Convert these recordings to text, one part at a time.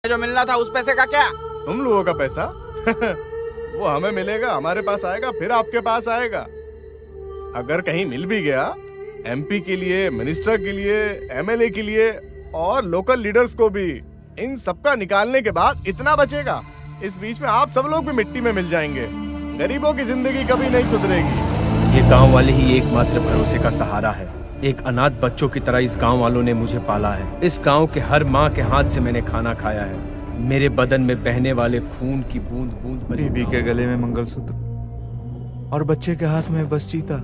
जो मिलना था उस पैसे का क्या? तुम लोगों का पैसा वो हमें मिलेगा, हमारे पास आएगा, फिर आपके पास आएगा। अगर कहीं मिल भी गया, एमपी के लिए, मिनिस्टर के लिए, एमएलए के लिए और लोकल लीडर्स को भी, इन सबका निकालने के बाद इतना बचेगा। इस बीच में आप सब लोग भी मिट्टी में मिल जाएंगे। गरीबों की जिंदगी कभी नहीं सुधरेगी। ये गांव वाले ही एकमात्र भरोसे का सहारा है। एक अनाथ बच्चों की तरह इस गांव वालों ने मुझे पाला है। इस गांव के हर माँ के हाथ से मैंने खाना खाया है। मेरे बदन में बहने वाले खून की बूंद बूंद बीबी के गले में मंगलसूत्र और बच्चे के हाथ में बस चीता,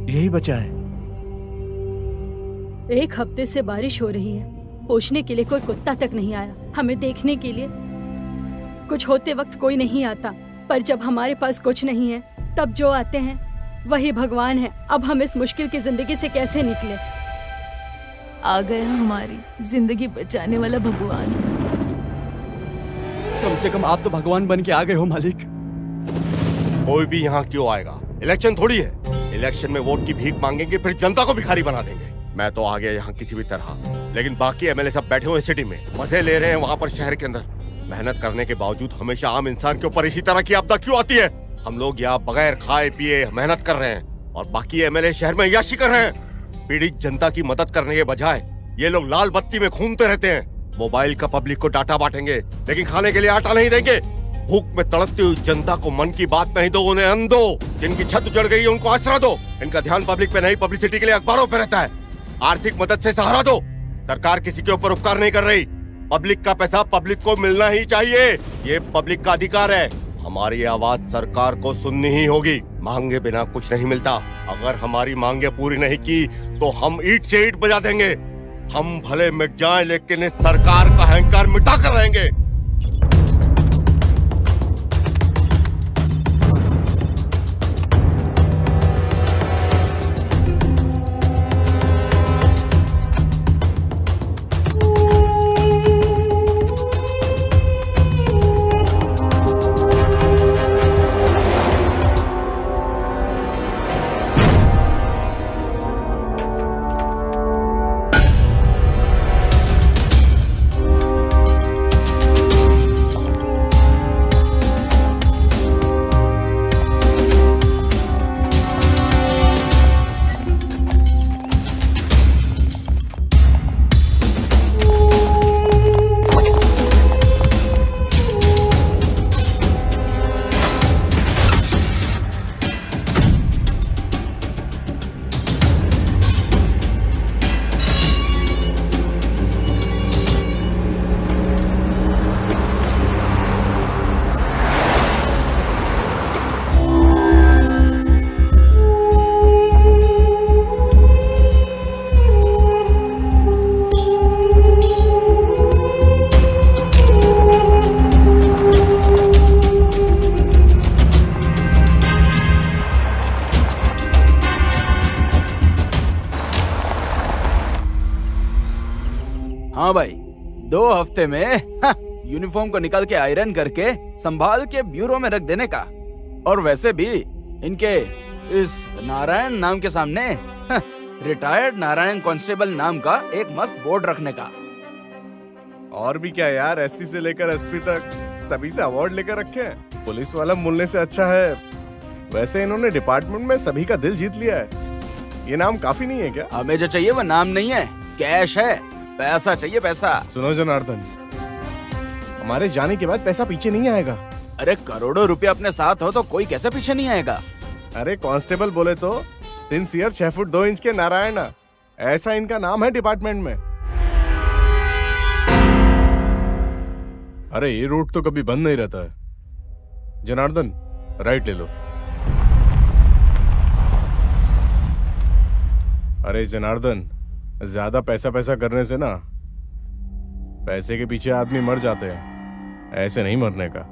यही बचा है। एक हफ्ते से बारिश हो रही है, पूछने के लिए कोई कुत्ता तक नहीं आया, हमें देखने के लिए कुछ होते वक्त कोई नहीं आता। पर जब हमारे पास कुछ नहीं है, तब जो आते हैं वही भगवान है। अब हम इस मुश्किल की जिंदगी से कैसे निकले? आ गया हमारी जिंदगी बचाने वाला भगवान। कम से कम आप तो भगवान बन के आ गए हो मालिक। कोई भी यहाँ क्यों आएगा? इलेक्शन थोड़ी है। इलेक्शन में वोट की भीख मांगेंगे, फिर जनता को भिखारी बना देंगे। मैं तो आ गया यहाँ किसी भी तरह, लेकिन बाकी एमएलए सब बैठे हुए सिटी में मजे ले रहे हैं वहाँ पर शहर के अंदर। मेहनत करने के बावजूद हमेशा आम इंसान के ऊपर इसी तरह की आपदा क्यों आती है? हम लोग यहाँ बगैर खाए पिए मेहनत कर रहे हैं और बाकी एमएलए शहर में याशी कर रहे हैं। पीड़ित जनता की मदद करने के बजाय ये लोग लाल बत्ती में घूमते रहते हैं। मोबाइल का पब्लिक को डाटा बांटेंगे, लेकिन खाने के लिए आटा नहीं देंगे। भूख में तड़पती हुई जनता को मन की बात नहीं दो, उन्हें अन्न दो। जिनकी छत उजड़ गई है उनको आसरा दो। इनका ध्यान पब्लिक पे नहीं, पब्लिसिटी के लिए अखबारों पे रहता है। आर्थिक मदद से सहारा दो। सरकार किसी के ऊपर उपकार नहीं कर रही। पब्लिक का पैसा पब्लिक को मिलना ही चाहिए, ये पब्लिक का अधिकार है। हमारी आवाज सरकार को सुननी ही होगी। मांगे बिना कुछ नहीं मिलता। अगर हमारी मांगे पूरी नहीं की तो हम ईंट से ईंट बजा देंगे। हम भले मिट जाएं, लेकिन इस सरकार का अहंकार मिटा कर रहेंगे। हाँ भाई, 2 हफ्ते में यूनिफॉर्म को निकाल के आयरन करके संभाल के ब्यूरो में रख देने का। और वैसे भी इनके इस नारायण नाम के सामने रिटायर्ड नारायण कांस्टेबल नाम का एक मस्त बोर्ड रखने का। और भी क्या यार, एससी से लेकर एसपी तक सभी से अवार्ड लेकर रखे हैं। पुलिस वाला बोलने से अच्छा है। वैसे इन्होंने डिपार्टमेंट में सभी का दिल जीत लिया है। ये नाम काफी नहीं है क्या? हमें जो चाहिए वो नाम नहीं है, कैश है। पैसा चाहिए, पैसा। सुनो जनार्दन, हमारे जाने के बाद पैसा पीछे नहीं आएगा। अरे करोड़ों रुपए अपने साथ हो तो कोई कैसे पीछे नहीं आएगा? अरे कांस्टेबल बोले तो सिंसियर 6 फुट 2 इंच के नारायण, ऐसा इनका नाम है डिपार्टमेंट में। अरे ये रूट तो कभी बंद नहीं रहता है। जनार्दन, राइट ले लो। अरे जनार्दन, ज्यादा पैसा करने से ना पैसे के पीछे आदमी मर जाते हैं, ऐसे नहीं मरने का।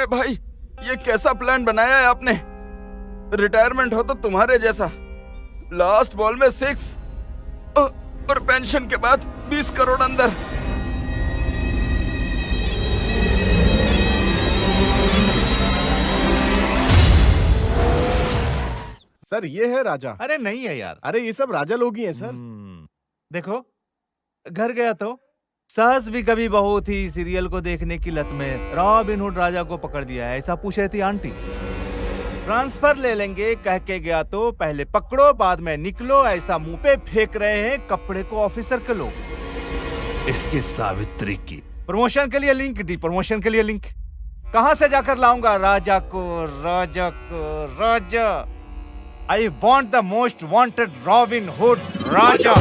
अरे भाई, ये कैसा प्लान बनाया है आपने? रिटायरमेंट हो तो तुम्हारे जैसा, लास्ट बॉल में 6 और पेंशन के बाद 20 करोड़ अंदर। सर ये है राजा। अरे नहीं है यार। अरे ये सब राजा लोग ही हैं सर। देखो, घर गया तो सास भी कभी बहू थी सीरियल को देखने की लत में रॉबिन हुड राजा को पकड़ दिया है, ऐसा पूछ रही थी आंटी। ट्रांसफर ले लेंगे कह के गया तो पहले पकड़ो बाद में निकलो, ऐसा मुंह पे फेंक रहे हैं कपड़े को ऑफिसर के लोग। इसके सावित्री की प्रमोशन के लिए लिंक दी, प्रमोशन के लिए लिंक कहां से जाकर लाऊंगा राजा को, राजा को, Raja. I want the most wanted Robin hood Raja.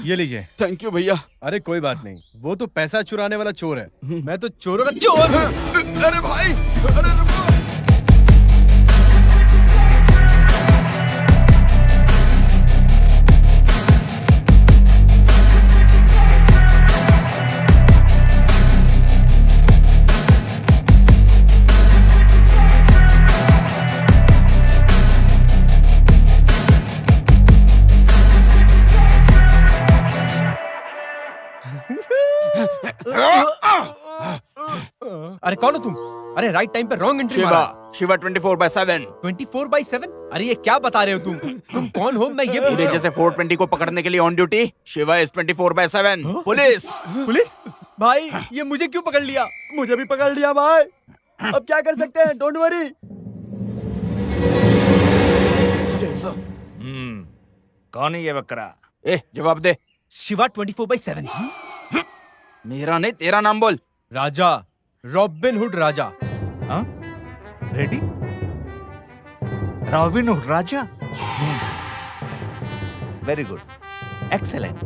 ये लीजिए। थैंक यू भैया। अरे कोई बात नहीं, वो तो पैसा चुराने वाला चोर है, मैं तो चोरों का चोर हूँ। अरे भाई, अरे रुको। अरे कौन हो तुम? अरे राइट टाइम पे रॉन्ग एंट्री मारा। शिवा 24/7। 24/7? अरे ये क्या बता रहे हो तुम कौन हो? मैं ये पूछ मेरे रहा हूँ। जैसे 420 को पकड़ने के लिए on duty Shiva is 24/7। Police. Police? भाई ये मुझे क्यों पकड़ लिया? मुझे भी पकड़ लिया भाई, अब क्या कर सकते हैं, डोंट वरी। कौन है ये बकरा? जवाब दे। शिवा 24/7। मेरा नहीं, तेरा नाम बोल। Raja, Robin hood Raja. हाँ? Ready? Robin hood Raja. Very good, excellent.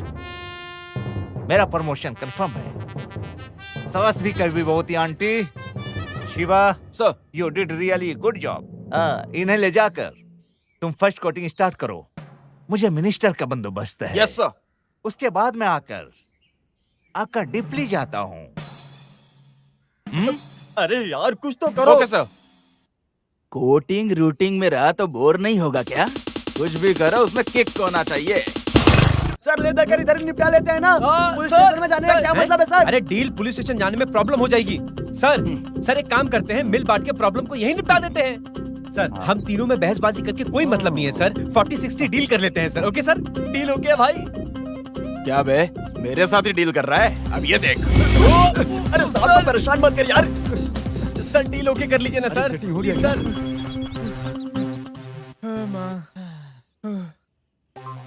मेरा प्रमोशन कंफर्म है। सास भी कभी बहुत ही aunty. Shiva, sir. You did really good job. इन्हें ले जाकर तुम फर्स्ट कोटिंग स्टार्ट करो, मुझे मिनिस्टर का बंदोबस्त है। Yes sir. उसके बाद मैं आकर डिपली जाता हूँ। अरे यार कुछ तो करो। Okay sir. कोटिंग रूटिंग में रहा तो बोर नहीं होगा क्या? कुछ भी करो, उसमें किक होना चाहिए। सर ले देकर इधर ही निपटा लेते हैं ना। पुलिस सर, स्टेशन में जाने का क्या मतलब है सर? अरे डील पुलिस स्टेशन जाने में प्रॉब्लम हो जाएगी। सर एक काम करते हैं, मिल बांट के प्रॉब्लम को यही निपटा देते हैं। सर हम तीनों में बहसबाजी करके कोई मतलब नहीं है सर। 40-60 डील कर लेते हैं सर। ओके सर, डील हो गया भाई। क्या बे, मेरे साथ ही डील कर रहा है? अब ये देख। अरे साहब को परेशान मत कर यार। सर डील ओके कर लीजिए ना सर। सेटिंग हो गई है। सर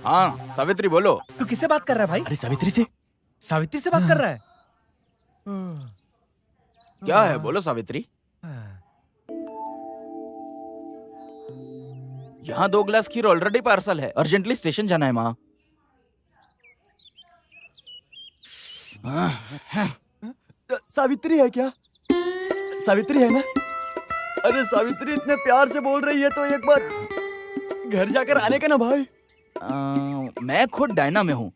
हाँ सावित्री बोलो। तू किससे बात कर रहा है भाई? अरे सावित्री से। सावित्री से बात कर रहा है? क्या है बोलो सावित्री। यहाँ 2 ग्लास खीर ऑलरेडी पार्सल है, अर्जेंटली स्टेशन जाना है माँ। सावित्री है क्या? सावित्री है ना? अरे सावित्री इतने प्यार से बोल रही है तो एक बार घर जाकर आने का ना भाई। मैं खुद डायना में हूँ।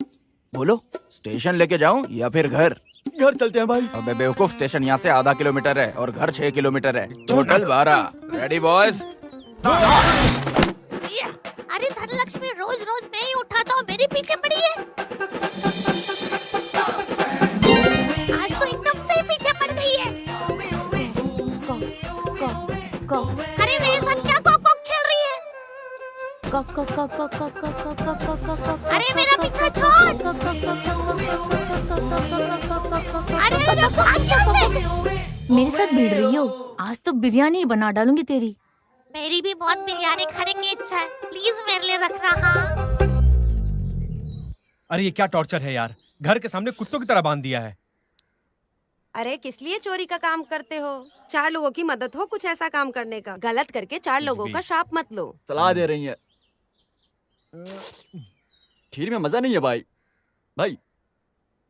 बोलो स्टेशन लेके जाऊं या फिर घर? घर चलते हैं भाई। अबे बेवकूफ, स्टेशन यहाँ से आधा किलोमीटर है और घर 6 किलोमीटर है। टोटल 12। Ready boys? अरे धनलक्ष्मी रोज रोज मैं ही उठाता हूँ, मेरे पीछे पड़ी है। आज तो एकदम से ही पीछे पड़ गई है। अरे मेरे साथ क्या कॉक खेल रही है? अरे मेरा पीछा छोड़। अरे भाग यहाँ से। मेरे साथ भिड़ रही हो? आज तो बिरयानी ही बना डालूंगी तेरी। मेरी भी बहुत बिरयानी खाने की इच्छा है, प्लीज मेरे लिए रखना। हाँ अरे ये क्या टॉर्चर है यार, घर के सामने कुत्तों की तरह बांध दिया है। अरे किस लिए चोरी का काम करते हो? 4 लोगों की मदद हो कुछ ऐसा काम करने का। गलत करके 4 लोगों का श्राप मत लो। सलाह दे रही है। खीर में मजा नहीं है भाई। भाई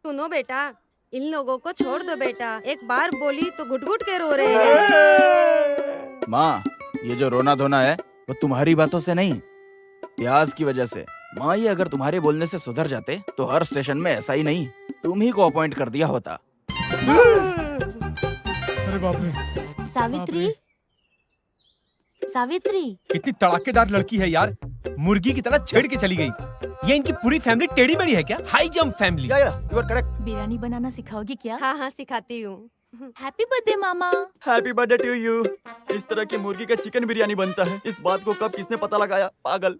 सुनो बेटा, इन लोगों को छोड़ दो बेटा। एक बार बोली तो घुट घुट के रो रहे हैं। माँ, ये जो रोना धोना है वो तुम्हारी बातों से नहीं, प्याज की वजह से। माँ, ये अगर तुम्हारे बोलने से सुधर जाते तो हर स्टेशन में ऐसा ही नहीं, तुम ही को अपॉइंट कर दिया होता। अरे बाप रे, सावित्री, सावित्री, कितनी तड़ाकेदार लड़की है यार, मुर्गी की तरह छेड़ के चली गई। ये इनकी पूरी फैमिली टेढ़ी मेढ़ी है क्या? High jump family. या यू आर करेक्ट। बिरयानी बनाना सिखाओगी क्या? हाँ हाँ सिखाती हूँ। हैप्पी बर्थडे मामा। Happy birthday to you. इस तरह की मुर्गी का चिकन बिरयानी बनता है, इस बात को कब किसने पता लगाया? पागल।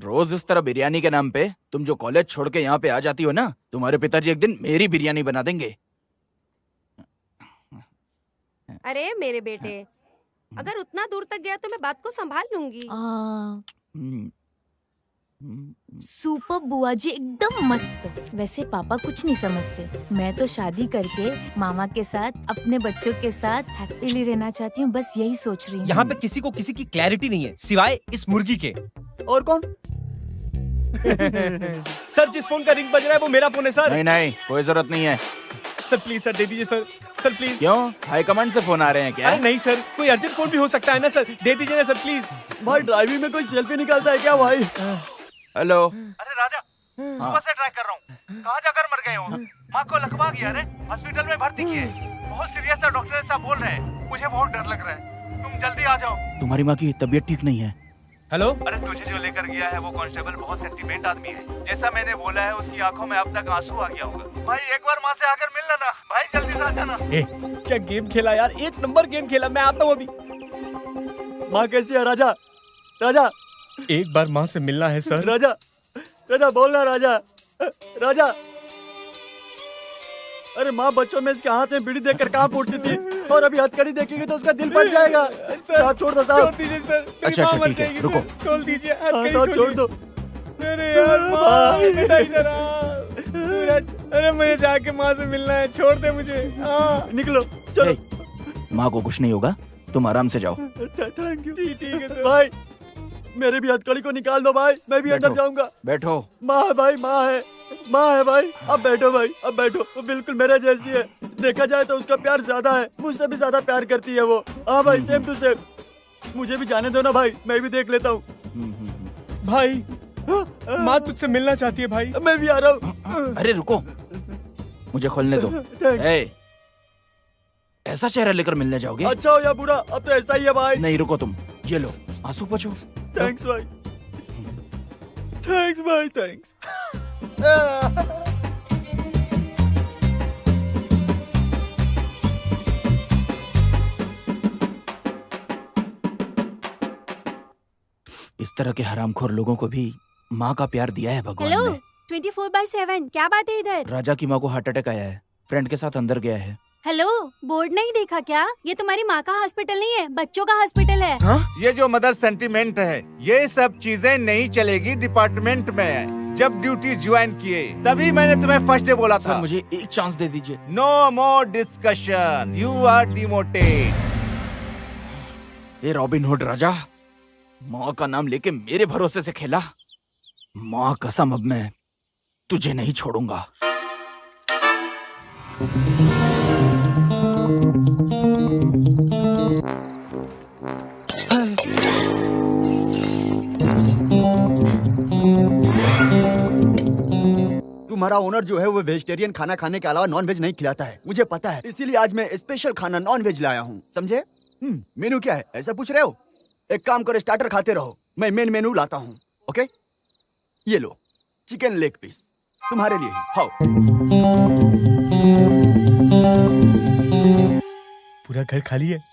रोज इस तरह बिरयानी के नाम पे तुम जो कॉलेज छोड़ के यहाँ पे आ जाती हो ना, तुम्हारे पिताजी एक दिन मेरी बिरयानी बना देंगे। अरे मेरे बेटे, अगर उतना दूर तक गया तो मैं बात को संभाल लूंगी। सुपर बुआ जी, एकदम मस्त। वैसे पापा कुछ नहीं समझते। मैं तो शादी करके मामा के साथ अपने बच्चों के साथ हैप्पीली रहना चाहती हूँ, बस यही सोच रही हूँ। यहाँ पे किसी को किसी की क्लैरिटी नहीं है सिवाय इस मुर्गी के। और कौन? सर, जिस फोन का रिंग बज रहा है वो मेरा फोन है सर। नहीं नहीं, कोई जरूरत नहीं है। सर प्लीज सर, दे दीजिए सर। Sir please. क्यों, हाई कमांड से फोन आ रहे हैं क्या? अरे नहीं सर, कोई अर्जेंट फोन भी हो सकता है ना सर, दे दीजिए ना सर प्लीज। भाई ड्राइविंग में कोई सेल्फी निकालता है क्या भाई? हेलो। अरे राजा, सुबह से ट्राई कर रहा हूँ, कहाँ जाकर मर गए हो? माँ को लकवा गया रे, हॉस्पिटल में भर्ती किए, बहुत सीरियस है, डॉक्टर ऐसा बोल रहे हैं। मुझे बहुत डर लग रहा है, तुम जल्दी आ जाओ। तुम्हारी माँ की तबीयत ठीक नहीं है। हेलो। अरे तुझे जो लेकर गया है वो कांस्टेबल बहुत सेंटीमेंट आदमी है, जैसा मैंने बोला है उसकी आंखों में अब तक आंसू आ गया होगा। भाई एक बार माँ से आकर मिल लेना भाई, जल्दी से आ जाना। क्या गेम खेला यार, एक नंबर गेम खेला। मैं आता हूँ अभी। माँ कैसी है राजा? राजा, एक बार माँ से मिलना है सर। राजा, राजा बोलना राजा। राजा, अरे माँ बच्चों में इसके हाथ में बीड़ी देखकर कहाँ फूटती थी, और अभी हथकड़ी देखेंगे तो उसका दिल फट जाएगा। साहब छोड़ दो साहब। छोड़ दीजिए सर। अच्छा अच्छा ठीक है, रुको। खोल दीजिए। हाँ साहब छोड़ दो। अरे यार माँ, बेटा इधर आ। अरे मुझे जाके माँ से मिलना है, छोड़ दे मुझे। निकलो चलो। माँ को कुछ नहीं होगा, तुम आराम से जाओ। Thank you. ठीक है सर। भाई मेरे भी हथकड़ी को निकाल दो भाई, मैं भी अंदर जाऊंगा। बैठो। माँ है भाई, माँ है, माँ है भाई। अब बैठो भाई, अब बैठो। वो बिल्कुल मेरे जैसी है, देखा जाए तो उसका प्यार ज्यादा है, मुझसे भी ज्यादा प्यार करती है वो। हाँ भाई, सेम टू सेम। मुझे भी जाने दो ना भाई, मैं भी देख लेता हूँ। भाई माँ तुझसे मिलना चाहती है भाई। मैं भी आ रहा हूँ। अरे रुको, मुझे खोलने दो। ए, ऐसा चेहरा लेकर मिलने जाओगे? अच्छा हो या बुरा, अब तो ऐसा ही है भाई। नहीं रुको तुम, ये लो आंसू पोंछो। थैंक्स भाई, थैंक्स भाई, थैंक्स। इस तरह के हरामखोर लोगों को भी माँ का प्यार दिया है भगवान हेलो, ने। 24/7 क्या बात है इधर? राजा की माँ को हार्ट अटैक आया है, फ्रेंड के साथ अंदर गया है। हेलो, बोर्ड नहीं देखा क्या? ये तुम्हारी माँ का हॉस्पिटल नहीं है, बच्चों का हॉस्पिटल है। ये जो मदर सेंटीमेंट है, ये सब चीजें नहीं चलेगी डिपार्टमेंट में। जब ड्यूटी ज्वाइन किए तभी मैंने तुम्हें फर्स्ट डे बोला सर था। मुझे एक चांस दे दीजिए। No more discussion, you are demoted. ये रॉबिनहुड राजा, माँ का नाम लेके मेरे भरोसे से खेला। माँ कसम, अब मैं तुझे नहीं छोड़ूंगा। तुम्हारा ओनर जो है वो वेजिटेरियन खाना खाने के अलावा नॉन वेज नहीं खिलाता है, मुझे पता है। इसीलिए आज मैं स्पेशल खाना नॉन वेज लाया हूँ, समझे? मेनू क्या है ऐसा पूछ रहे हो? एक काम करो, स्टार्टर खाते रहो, मैं मेन मेनू लाता हूँ। ओके, ये लो चिकन लेग पीस, तुम्हारे लिए ही, खाओ। पूरा घर खाली है,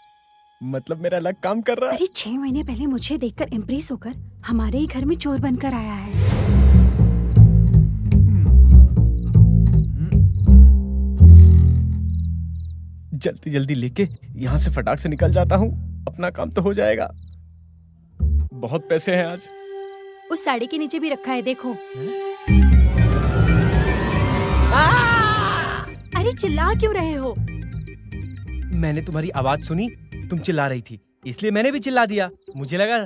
मतलब मेरा लक काम कर रहा है। अरे 6 महीने पहले मुझे देखकर इम्प्रेस होकर हमारे ही घर में चोर बनकर आया है। जल्दी जल्दी लेके यहाँ से फटाक से निकल जाता हूँ, अपना काम तो हो जाएगा। बहुत पैसे हैं आज। उस साड़ी के नीचे भी रखा है, देखो। अरे चिल्ला क्यों रहे हो? मैंने तुम्हारी आवाज सुनी, तुम चिल्ला रही थी, इसलिए मैंने भी चिल्ला दिया। मुझे लगा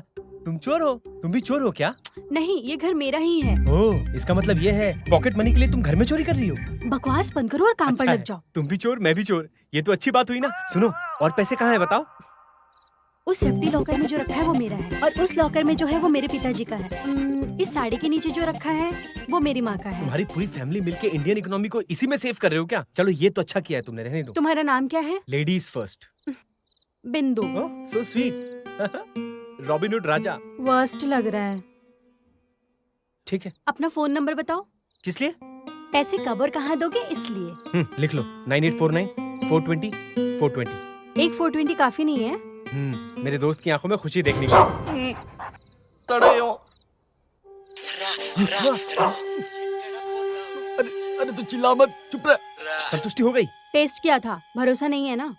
तुम चोर हो? तुम भी चोर हो क्या? नहीं, ये घर मेरा ही है। ओह, इसका मतलब ये है पॉकेट मनी के लिए तुम घर में चोरी कर रही हो? बकवास बंद करो और काम पर अच्छा लग है। जाओ। तुम भी चोर, मैं भी चोर। ये तो अच्छी बात हुई ना। सुनो, और पैसे कहाँ है बताओ? उस सेफ्टी लॉकर में जो रखा है वो मेरा है, और उस लॉकर में जो है वो मेरे पिताजी का है। इस साड़ी के नीचे जो रखा है वो मेरी माँ का है। तुम्हारी पूरी फैमिली मिलके इंडियन इकोनॉमी को इसी में सेव कर रहे हो क्या? चलो ये तो अच्छा किया है तुमने, रहने दो। तुम्हारा नाम क्या है? Ladies first. Bindu. So sweet. Robin Hood Raja. Worst लग रहा है। ठीक है। अपना फोन नंबर बताओ। किस लिए? पैसे कब और कहाँ दोगे इसलिए। लिख लो 9849 420 420। एक 420 काफी नहीं है। मेरे दोस्त की आंखों में खुशी देखने को। अरे तू चिल्ला मत, चुप रह। संतुष्टि हो गई? टेस्ट किया था, भरोसा नहीं है ना।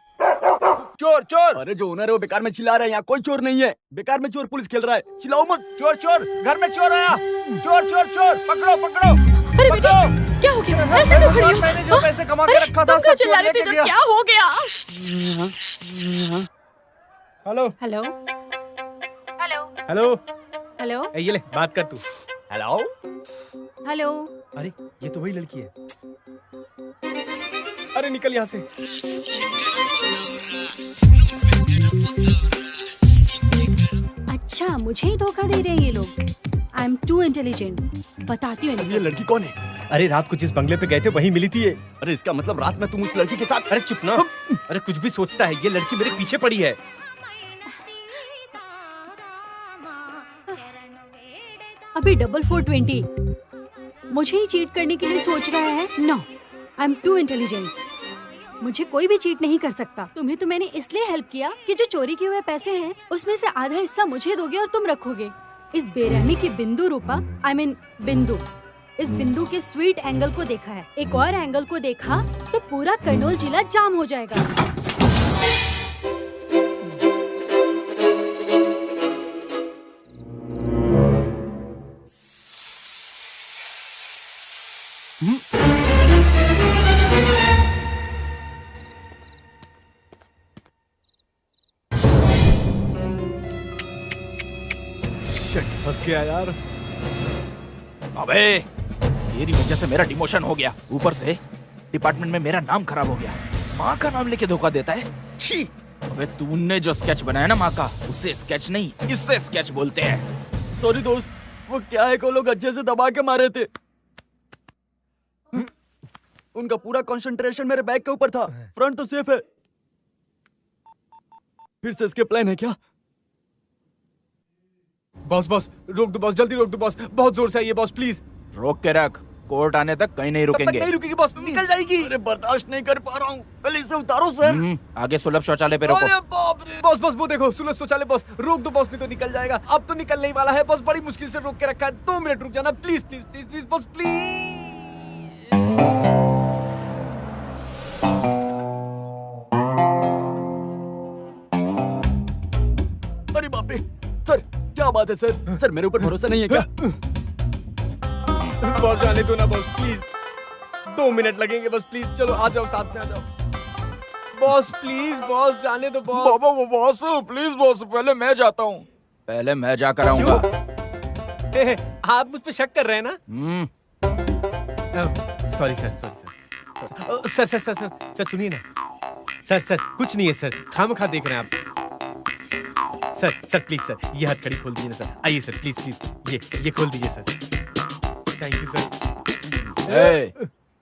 चोर चोर! अरे जो ओनर है वो बेकार में चिल्ला रहा है, यहाँ कोई चोर नहीं है। बेकार में चोर पुलिस खेल रहा है, चिल्लाओ मत। चोर चोर! घर में चोर आया! चोर चोर चोर! पकड़ो पकड़ो! अरे बेटा, क्या हो गया? ऐसे क्यों खड़ी हो? मैंने जो पैसे कमा के रखा था तुम क्यों सब चिल्ला चोर रहे थे? लेके गया। क्या हो गया? Hello hello hello hello. Hello ये ले बात कर तू। हेलो? हेलो। अरे ये तो वही लड़की है। अरे निकल यहाँ से। अच्छा, मुझे ही धोखा दे रहे हैं ये लोग। आई एम टू इंटेलिजेंट। बताती हूँ इनको। ये लड़की कौन है? अरे रात को जिस बंगले पे गए थे वहीं मिली थी ये। अरे इसका मतलब रात में तुम उस लड़की के साथ? अरे चुप ना। अरे कुछ भी सोचता है, ये लड़की मेरे पीछे पड़ी है। अभी डबल 420 मुझे ही चीट करने के लिए सोच रहा है। No, I am too intelligent. मुझे कोई भी चीट नहीं कर सकता। तुम्हें तो मैंने इसलिए हेल्प किया कि जो चोरी किए हुए पैसे हैं उसमें से आधा हिस्सा मुझे दोगे और तुम रखोगे। इस बेरहमी की बिंदु रूपा, आई मीन बिंदु, इस बिंदु के स्वीट एंगल को देखा है। एक और एंगल को देखा तो पूरा कर्नूल जिला जाम हो जाएगा। फंस गया यार। अबे तेरी वजह से मेरा डिमोशन हो गया, ऊपर से डिपार्टमेंट में मेरा नाम खराब हो गया। माँ का नाम लेके धोखा देता है। छी! अबे तूने जो स्केच बनाया ना माँ का, उससे स्केच नहीं, इससे स्केच बोलते हैं। सॉरी दोस्त, वो क्या है को लोग अच्छे से दबा के मारे थे। उनका पूरा कंसंट्रेशन मेरे बैग के ऊपर था। फ्रंट तो सेफ है। फिर से इसके प्लान है क्या? बॉस बॉस रोक दो बॉस, जल्दी रोक दो बॉस, बहुत जोर से आइए बॉस प्लीज। रोक के रख, कोर्ट आने तक कहीं नहीं तब तक रुकेंगे। नहीं रुकेगी बॉस, निकल जाएगी। अरे बर्दाश्त नहीं कर पा रहा हूँ, गली से उतारो सर। आगे सुलभ शौचालय पे रोको। अरे बाप रे बॉस बॉस वो देखो सुलभ शौचालय। बॉस रोक दो बॉस, नहीं तो निकल जाएगा। अब तो निकलने ही वाला है बॉस, बड़ी मुश्किल से रोक के रखा है। 2 मिनट रुक जाना please please please please boss please. अरे बाप रे सर, क्या बात है सर? सर मेरे ऊपर भरोसा नहीं है क्या? बॉस जाने दो ना बॉस प्लीज, 2 मिनट लगेंगे बस प्लीज। चलो आ जाओ, साथ में आ जाओ बॉस प्लीज। बॉस जाने दो बॉस। बाबा वो बॉस प्लीज बॉस, पहले मैं जाता हूँ। पहले मैं जाकर आऊंगा। आप मुझ पे शक कर रहे हैं ना? Sorry sir, sorry sir, sir sir sir sir sir सुनिए ना सर। सर कुछ नहीं है सर, खामखा देख रहे हैं आप। सर सर प्लीज सर, ये हथकड़ी खोल दीजिए ना सर। आइए सर प्लीज प्लीज, ये खोल दीजिए सर। Thank you sir.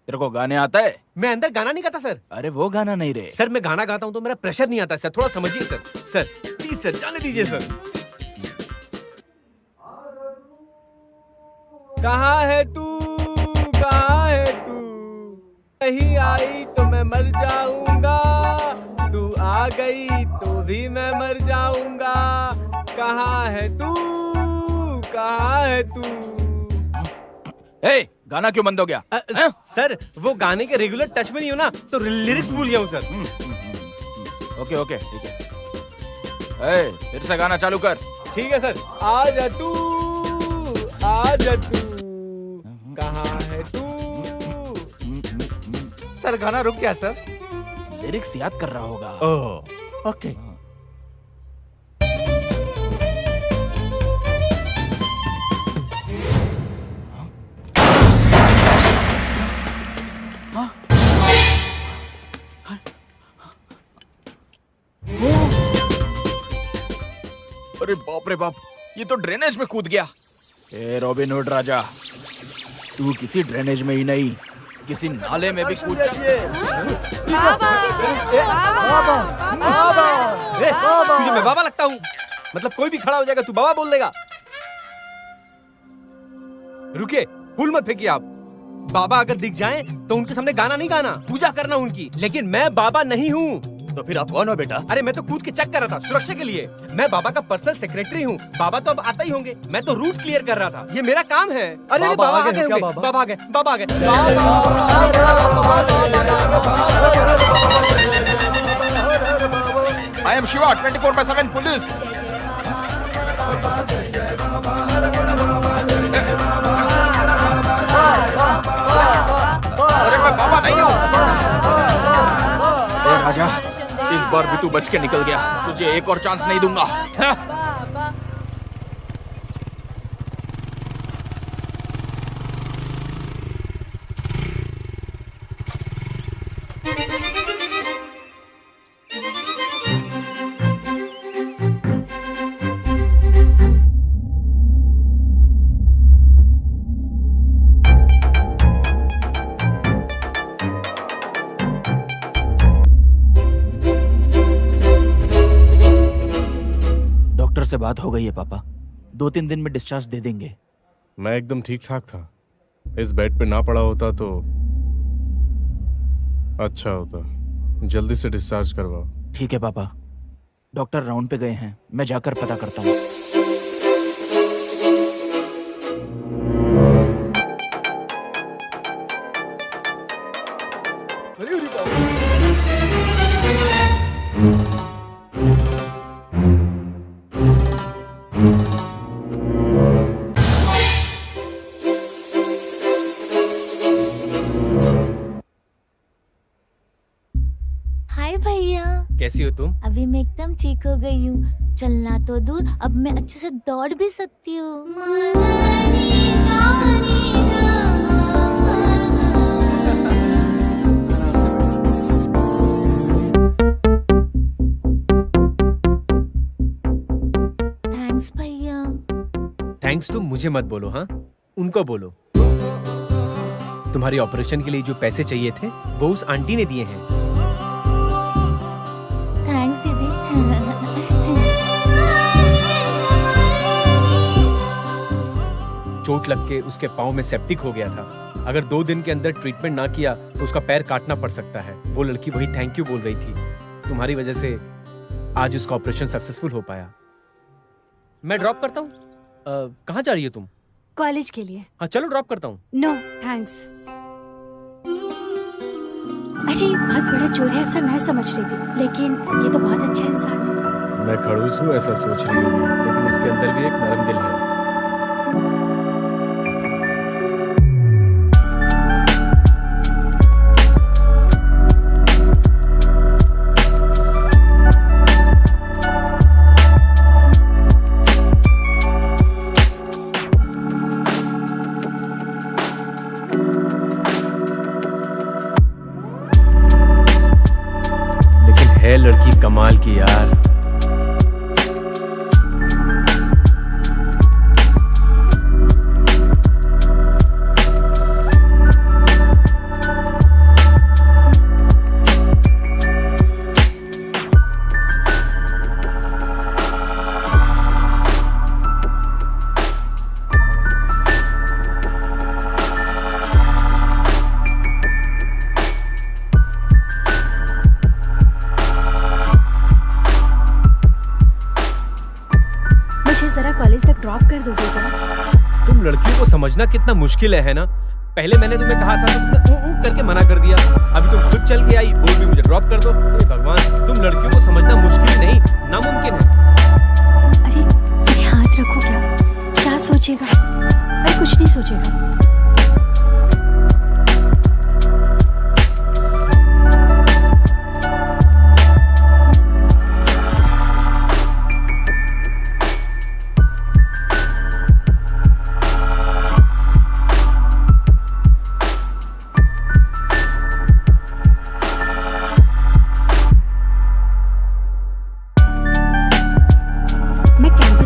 तेरे को गाने आता है? मैं अंदर गाना नहीं गाता सर। अरे वो गाना नहीं रे सर मैं गाना गाता हूँ तो मेरा प्रेशर नहीं आता सर, थोड़ा समझिए सर। सर प्लीज सर, जाने दीजिए सर। कहाँ है तू, कहाँ है तू? नहीं आई तो मैं मर जाऊंगा, तू आ गई तो भी मैं मर जाऊंगा। कहाँ है तू, कहाँ है तू? गाना क्यों बंद हो गया? सर वो गाने के रेगुलर टच में नहीं हो ना, तो लिरिक्स भूल गया हूँ सर। ओके ओके ठीक है। फिर से गाना चालू कर। ठीक है सर। आजा तू, आजा तू, कहाँ है तू? सर गाना रुक गया सर। लिरिक्स याद कर रहा होगा। Oh okay. बाप रे बाप, ये तो ड्रेनेज में कूद गया। ए रॉबिन हुड राजा, तू किसी ड्रेनेज में ही नहीं, किसी नाले में भी कूद जा। तुझे मैं बाबा लगता हूँ? मतलब कोई भी खड़ा हो जाएगा तू बाबा बोल देगा? रुकिए, फूल मत फेंकिए आप। बाबा अगर दिख जाएं तो उनके सामने गाना नहीं गाना, पूजा करना उनकी। लेकिन मैं बाबा नहीं हूँ। तो फिर आप कौन हो बेटा? अरे मैं तो कूद के चेक कर रहा था सुरक्षा के लिए। मैं बाबा का पर्सनल सेक्रेटरी हूँ। बाबा तो अब आता ही होंगे, मैं तो रूट क्लियर कर रहा था। ये मेरा काम है। अरे बाबा आ गए होंगे। बाबा आ गए, बाबा आ गए। I am Shiva, 24/7 police. अरे मैं बाबा नहीं हूँ। ए राजा, इस बार भी तू बच के निकल गया, तुझे एक और चांस नहीं दूंगा। हाँ? डॉक्टर से बात हो गई है पापा, 2-3 दिन में डिस्चार्ज दे देंगे। मैं एकदम ठीक ठाक था। इस बेड पे ना पड़ा होता तो अच्छा होता। जल्दी से डिस्चार्ज करवाओ। ठीक है पापा, डॉक्टर राउंड पे गए हैं, मैं जाकर पता करता हूँ। हाय भैया, कैसी हो तुम? अभी मैं एकदम ठीक हो गई हूँ। चलना तो दूर, अब मैं अच्छे से दौड़ भी सकती हूँ। थैंक्स भैया। थैंक्स तुम मुझे मत बोलो, हाँ उनको बोलो। तुम्हारी ऑपरेशन के लिए जो पैसे चाहिए थे वो उस आंटी ने दिए हैं। थैंक्स दीदी। चोट लग के उसके पाँव में सेप्टिक हो गया था। अगर 2 दिन के अंदर ट्रीटमेंट ना किया तो उसका पैर काटना पड़ सकता है। वो लड़की वही थैंक यू बोल रही थी। तुम्हारी वजह से आज उसका ऑपरेशन सक्सेसफुल हो पाया। मैं ड्रॉप करता हूँ। कहाँ जा रही हो तुम? कॉलेज के लिए। हाँ चलो ड्रॉप करता हूँ। No thanks. अरे बहुत बड़ा चोर है ऐसा मैं समझ रही थी, लेकिन ये तो बहुत अच्छा इंसान है। मैं खड़ूस हूँ ऐसा सोच रही होगी, लेकिन इसके अंदर भी एक नरम दिल है। है लड़की कमाल की यार। मुझे जरा कॉलेज तक ड्रॉप कर दोगे क्या? तुम लड़कियों को समझना कितना मुश्किल है ना? पहले मैंने तुम्हें कहा था तो तुमने करके मना कर दिया। अभी तुम खुद चल के आई, बोल भी मुझे ड्रॉप कर दो। हे भगवान, तुम लड़कियों को समझना मुश्किल नहीं, नामुमकिन है। अरे हाथ रखो। क्या सोचेगा? अरे कुछ नहीं सोचेगा।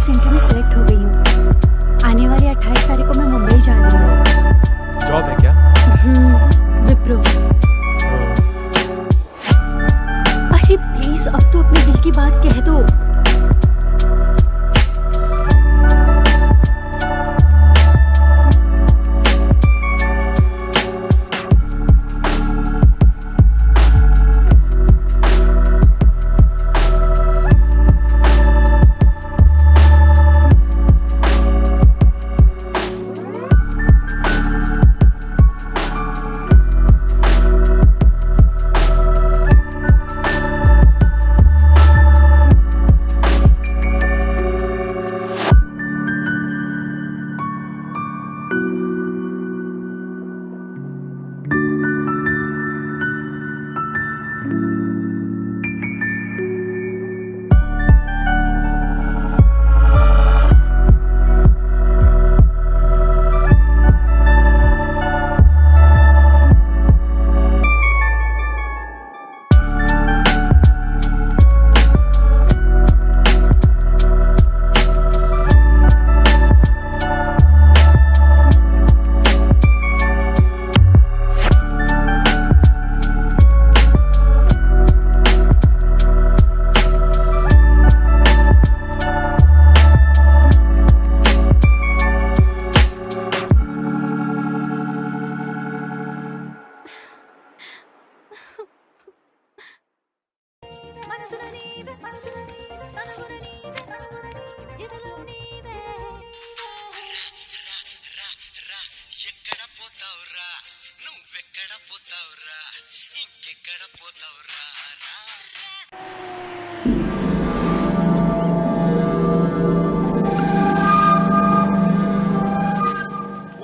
सेंटर में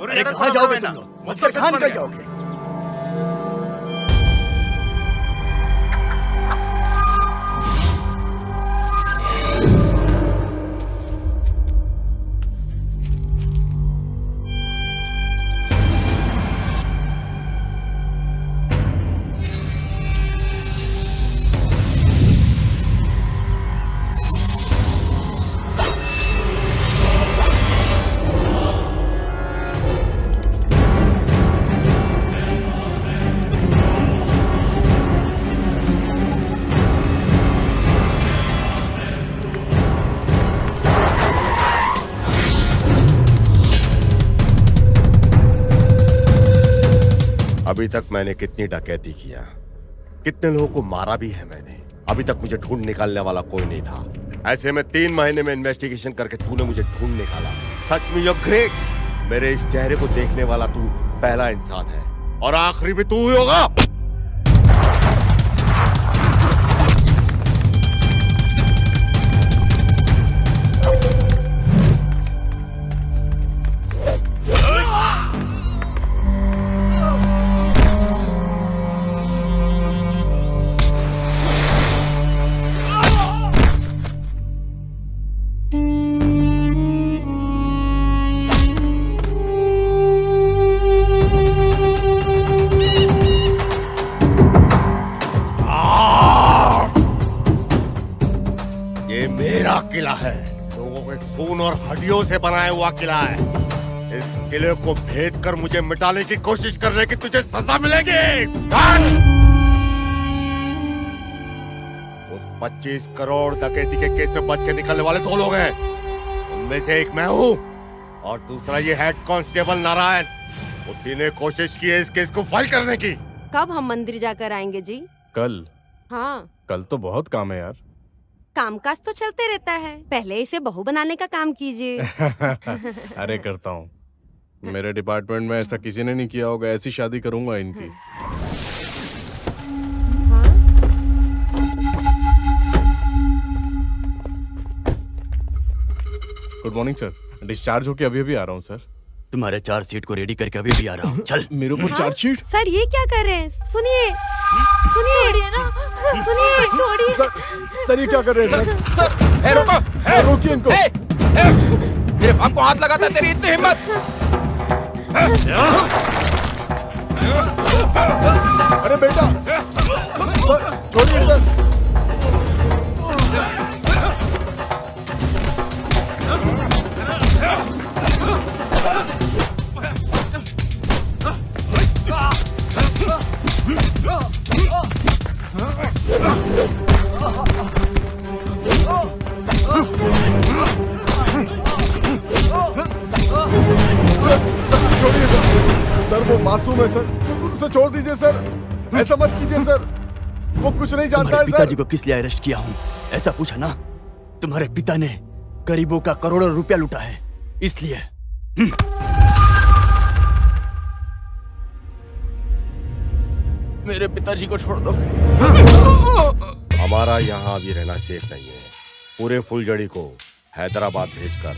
अरे कहाँ जाओगे तुम लोग? मचकर कहाँ निकल जाओगे? अभी तक मैंने कितनी डकैती किया, कितने लोगों को मारा भी है मैंने। अभी तक मुझे ढूंढ निकालने वाला कोई नहीं था। ऐसे में 3 महीने में इन्वेस्टिगेशन करके तूने मुझे ढूंढ निकाला। सच में यू ग्रेट। मेरे इस चेहरे को देखने वाला तू पहला इंसान है और आखिरी भी तू ही होगा। किला है, लोगों के खून और हड्डियों से बनाया हुआ किला है। इस किले को भेद कर मुझे मिटाने की कोशिश करने की तुझे सजा मिलेगी। उस 25 करोड़ डकैती के केस में बच के निकलने वाले 2 लोग हैं। उनमें से एक मैं हूँ और दूसरा ये हेड कांस्टेबल नारायण। उसी ने कोशिश की है इस केस को फाइल करने की। कब हम मंदिर जाकर आएंगे जी? कल? हाँ, कल तो बहुत काम है यार। कामकाज तो चलते रहता है, पहले इसे बहू बनाने का काम कीजिए। अरे करता हूँ, मेरे डिपार्टमेंट में ऐसा किसी ने नहीं किया होगा। ऐसी शादी करूंगा इनकी। हाँ? Good morning sir. डिस्चार्ज होके अभी अभी आ रहा हूँ सर। तुम्हारे चार्जशीट को रेडी करके अभी भी आ रहा हूँ। चल। मेरे ऊपर चार्जशीट? सर ये क्या कर रहे हैं? सुनिए सुनिए सुनिए। सर, सर ये क्या कर रहे हैं सर? सर रोको, रोकिए इनको। मेरे बाप को हाथ लगाता तेरी इतनी हिम्मत? अरे बेटा, सर छोड़िए सर। छोड़िए सर। सर वो मासूम है सर, उसे छोड़ दीजिए सर। ऐसा मत कीजिए सर, वो कुछ नहीं जानता है सर। पिताजी को किस लिए अरेस्ट किया हूँ ऐसा पूछा ना? तुम्हारे पिता ने गरीबों का करोड़ों रुपया लूटा है, इसलिए। मेरे पिताजी को छोड़ दो। हमारा यहाँ अभी रहना सेफ नहीं है। पूरे फुलझड़ी को हैदराबाद भेजकर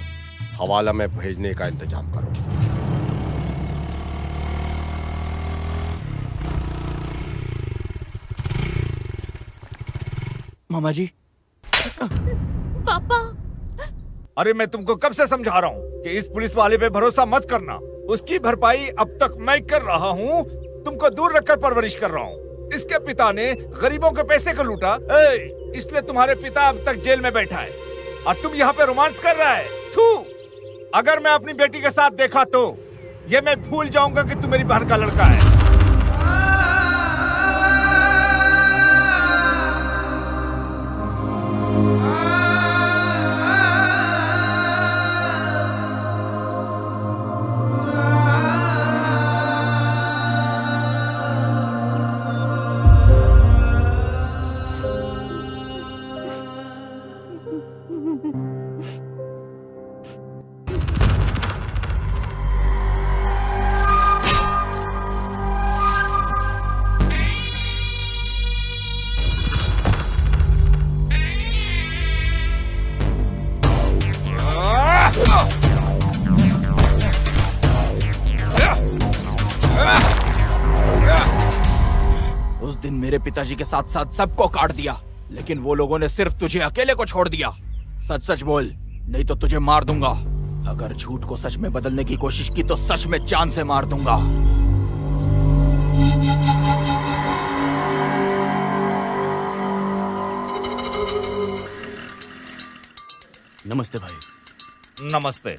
हवाला में भेजने का इंतजाम करो। मामा जी। पापा। अरे मैं तुमको कब से समझा रहा हूँ कि इस पुलिस वाले पे भरोसा मत करना। उसकी भरपाई अब तक मैं कर रहा हूँ, तुमको दूर रखकर परवरिश कर रहा हूँ। इसके पिता ने गरीबों के पैसे को लूटा, इसलिए तुम्हारे पिता अब तक जेल में बैठा है और तुम यहाँ पे रोमांस कर रहा है। थू! अगर मैं अपनी बेटी के साथ देखा तो ये मैं भूल जाऊंगा कि तू मेरी बहन का लड़का है। दिन मेरे पिताजी के साथ साथ सबको काट दिया, लेकिन वो लोगों ने सिर्फ तुझे अकेले को छोड़ दिया। सच सच बोल, नहीं तो तुझे मार दूंगा। अगर झूठ को सच में बदलने की कोशिश की तो सच में जान से मार दूंगा। नमस्ते भाई। नमस्ते।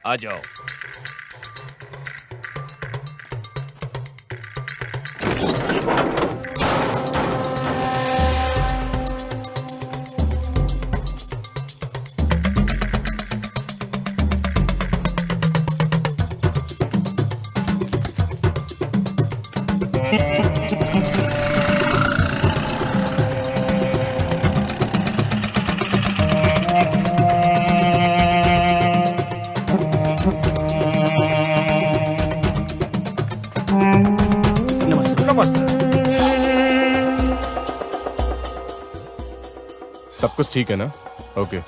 आ जाओ। सब कुछ ठीक है ना? ओके।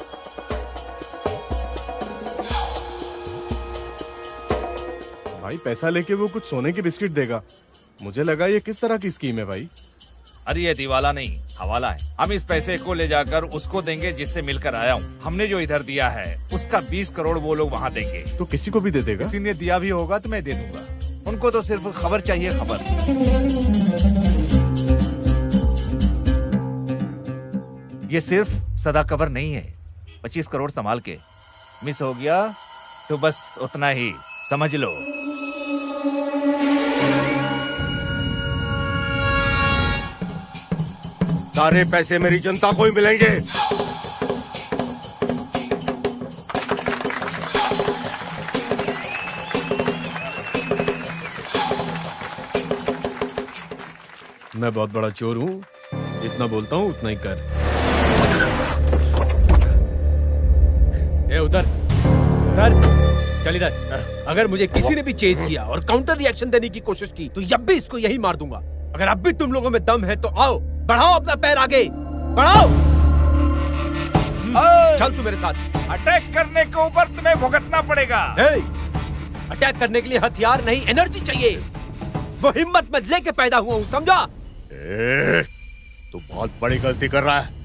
भाई पैसा लेके वो कुछ सोने की बिस्किट देगा। मुझे लगा ये किस तरह की स्कीम है भाई? अरे ये दिवाला नहीं, हवाला है। हम इस पैसे को ले जाकर उसको देंगे जिससे मिलकर आया हूँ। हमने जो इधर दिया है उसका 20 करोड़ वो लोग वहाँ देंगे। तो किसी को भी दे देगा? किसी ने दिया भी होगा तो मैं दे दूंगा। उनको तो सिर्फ खबर चाहिए, खबर। ये सिर्फ सदा कवर नहीं है। 25 करोड़ संभाल के, मिस हो गया तो बस उतना ही समझ लो। सारे पैसे मेरी जनता को ही मिलेंगे। मैं बहुत बड़ा चोर हूँ, जितना बोलता हूँ उतना ही कर। ए उधर चल इधर। अगर मुझे किसी ने भी चेज किया और काउंटर रिएक्शन देने की कोशिश की तो अब भी इसको यही मार दूंगा। अगर अब भी तुम लोगों में दम है तो आओ, बढ़ाओ अपना पैर आगे, बढ़ाओ। चल तू मेरे साथ। अटैक करने के ऊपर तुम्हें भुगतना पड़ेगा। अटैक करने के लिए हथियार नहीं, एनर्जी चाहिए। वो हिम्मत में लेके पैदा हुआ हूँ, समझा? तू बहुत बड़ी गलती कर रहा है।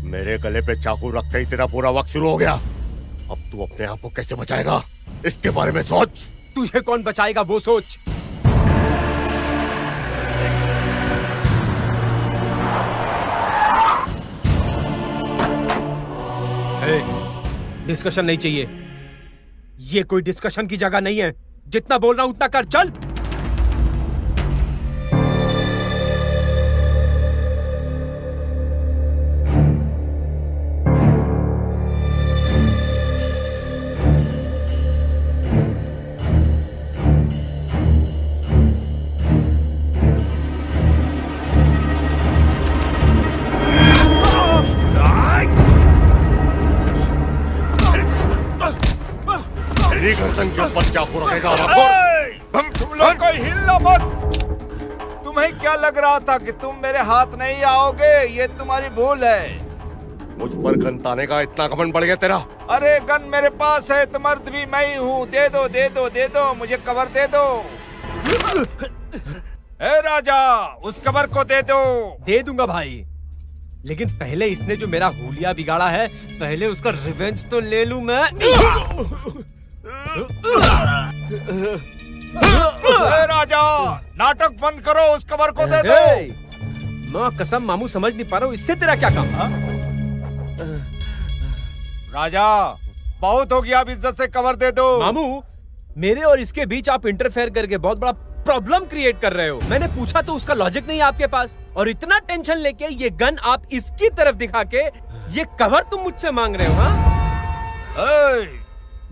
मेरे गले पे चाकू रखते ही तेरा पूरा वक्त शुरू हो गया। अब तू अपने आप को कैसे बचाएगा, इसके बारे में सोच। तुझे कौन बचाएगा वो सोच। डिस्कशन नहीं चाहिए, ये कोई डिस्कशन की जगह नहीं है। जितना बोल रहा हूं उतना कर, चल। गर्दन के ऊपर चाकू रखेगा। तुम लोग कोई हिलना मत। तुम्हें क्या लग रहा था कि तुम मेरे हाथ नहीं आओगे? ये तुम्हारी भूल है। मुझ पर गन ताने का इतना घमंड बढ़ गया तेरा? अरे गन मेरे पास है तो मर्द भी मैं ही हूँ। दे दो दे दो दे दो, मुझे कवर दे दो। ए राजा, उस कवर को दे दो। दे दूंगा भाई, लेकिन पहले इसने जो मेरा हुलिया बिगाड़ा है, पहले उसका रिवेंज तो ले लूं मैं। राजा, नाटक बंद करो, उस कवर को दे दो। माँ कसम मामू समझ नहीं पा रहा हूँ, इससे तेरा क्या काम? राजा बहुत हो गया, अब इज्जत से कवर दे दो। मामू, मेरे और इसके बीच आप इंटरफेयर करके बहुत बड़ा प्रॉब्लम क्रिएट कर रहे हो। मैंने पूछा तो उसका लॉजिक नहीं है आपके पास, और इतना टेंशन लेके ये गन आप इसकी तरफ दिखा के ये कवर तुम मुझसे मांग रहे हो? हाँ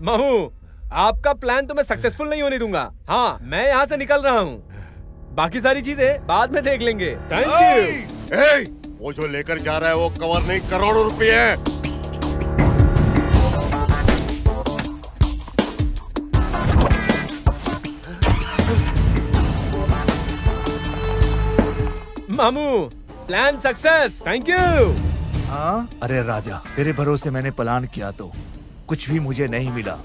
मामू, आपका प्लान तो मैं सक्सेसफुल नहीं होने दूंगा। हाँ, मैं यहाँ से निकल रहा हूँ, बाकी सारी चीजें बाद में देख लेंगे। Thank you. वो जो लेकर जा रहा है वो कवर नहीं, करोड़ों रुपए है। मामू, प्लान सक्सेस, थैंक यू। हाँ? अरे राजा, तेरे भरोसे मैंने प्लान किया तो कुछ भी मुझे नहीं मिला।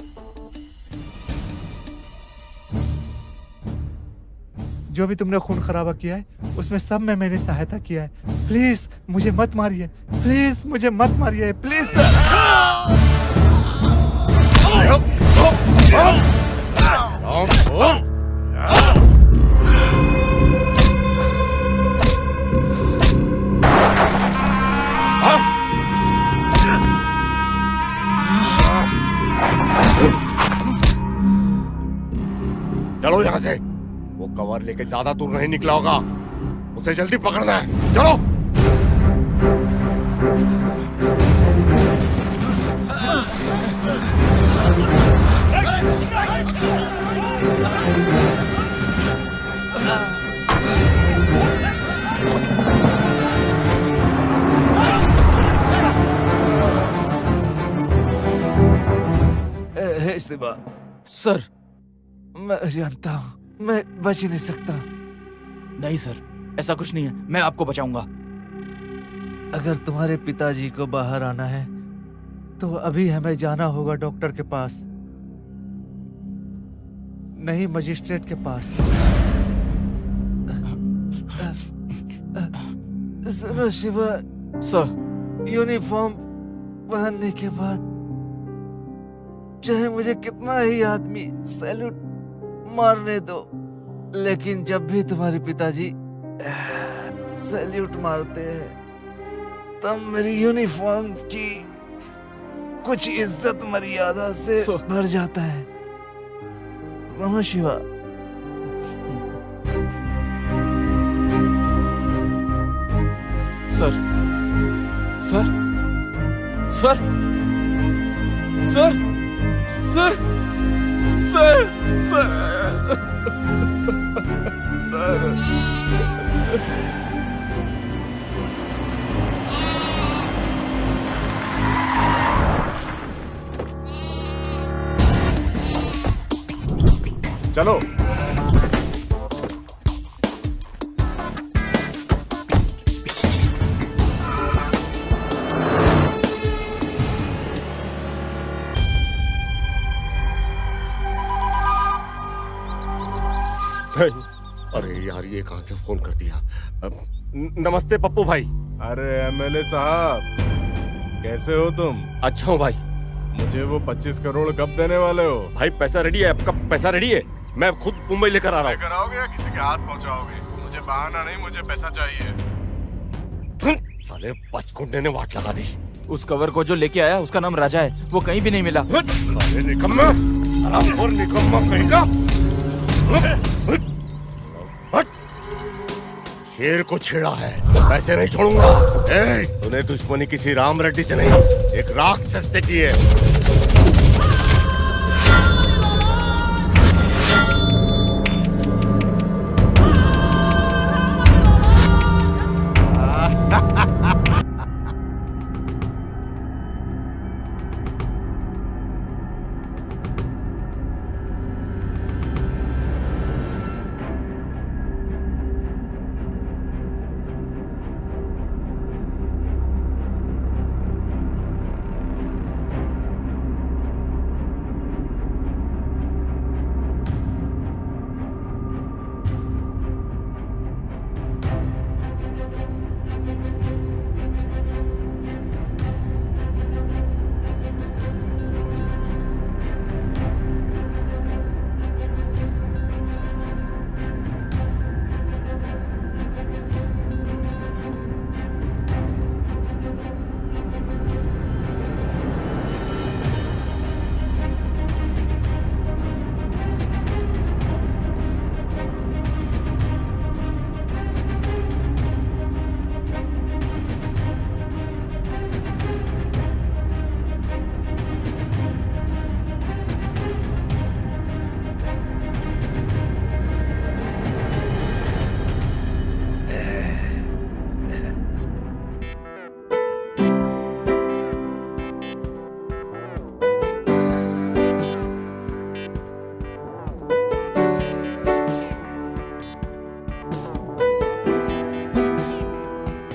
जो भी तुमने खून खराबा किया है उसमें सब में मैंने सहायता किया है। प्लीज मुझे मत मारिए, प्लीज मुझे मत मारिए, प्लीज सर। चलो यहाँ से। वो कवर लेके ज्यादा दूर नहीं निकला होगा, उसे जल्दी पकड़ना है। चलो। हे शिवा, सर। मैं जानता हूँ मैं बच नहीं सकता। नहीं सर, ऐसा कुछ नहीं है, मैं आपको बचाऊंगा। अगर तुम्हारे पिताजी को बाहर आना है तो अभी हमें जाना होगा डॉक्टर के पास, नहीं मजिस्ट्रेट के पास। सुनो शिवा, सर। यूनिफॉर्म पहनने के बाद चाहे मुझे कितना ही आदमी सैल्यूट मारने दो, लेकिन जब भी तुम्हारे पिताजी सैल्यूट मारते हैं तब मेरी यूनिफॉर्म की कुछ इज्जत मर्यादा से भर जाता है। समझ Shiva? Sir, sir, sir, sir, sir, sir, sir, sir. चलो। अरे यार, ये कहां से फोन कर दिया? नमस्ते पप्पू भाई। अरे एमएलए साहब, कैसे हो तुम? अच्छा हूँ भाई। मुझे वो 25 करोड़ कब देने वाले हो? भाई पैसा रेडी है, आपका पैसा रेडी है, मैं खुद मुंबई लेकर आ रहा हूँ। लेकर आओगे या किसी के हाथ पहुँचाओगे? मुझे बहाना नहीं, मुझे पैसा चाहिए। साले बचकुंडे ने वाट लगा दी। उस कवर को जो लेके आया उसका नाम राजा है, वो कहीं भी नहीं मिला। साले निकम्मा, और निकम्मा कहीं का। शेर को छेड़ा है, ऐसे नहीं छोड़ूंगा। तूने दुश्मनी किसी राम रेड्डी से नहीं, एक राक्षस से की है।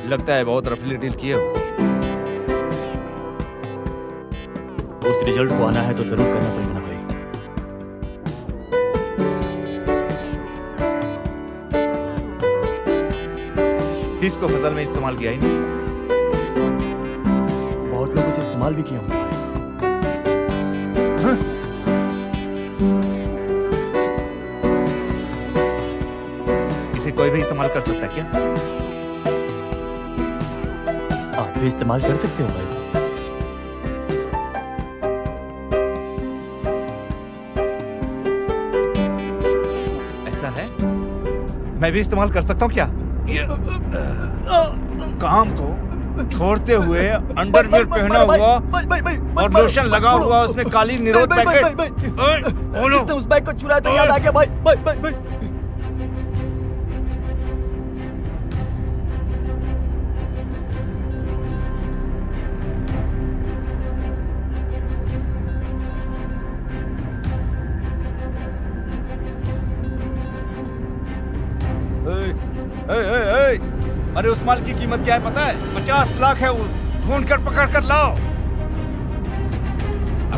लगता है बहुत रफली डील किए हो। उस रिजल्ट को आना है तो जरूर करना पड़ेगा ना भाई। कभी इसको फसल में इस्तेमाल किया ही नहीं। बहुत लोग इसे इस्तेमाल भी किया होंगे भाई। इसे कोई भी इस्तेमाल कर सकता है क्या? आप भी इस्तेमाल कर सकते हो भाई। ऐसा है? मैं भी इस्तेमाल कर सकता हूँ क्या? काम को छोड़ते हुए अंडरवियर पहना हुआ और लोशन लगा हुआ, उसमें काली निरोध पैकेट। जिसने उस बैग को चुराया था याद आ गया भाई। भाई अरे उस माल की कीमत क्या है पता है? 50 लाख है। ढूंढ कर पकड़ कर लाओ।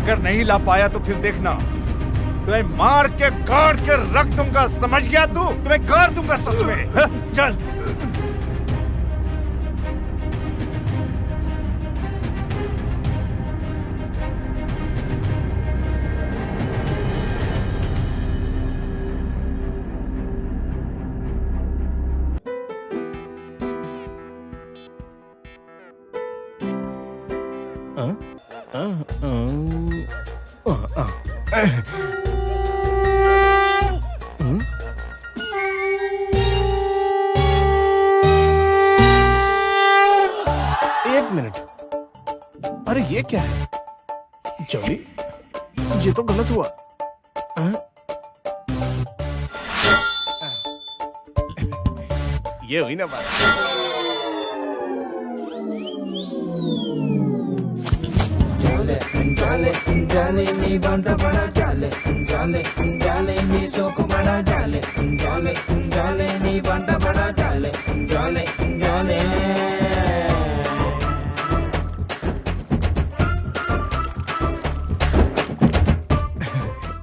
अगर नहीं ला पाया तो फिर देखना, तुम्हें मार के गाड़ के रख दूंगा, समझ गया तू? तुम्हें गाड़ दूंगा सच में। चल। एक मिनट, अरे ये क्या है? जॉली, ये तो गलत हुआ। ये हुई ना बात। जाले जाले नी बांटा बड़ा जाले जाले नी सोख बड़ा जाले जाले नी बांटा बड़ा जाले जाले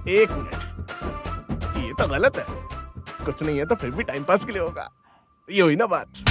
एक मिनट, ये तो गलत है। कुछ नहीं है तो फिर भी टाइम पास के लिए होगा। ये हुई ना बात।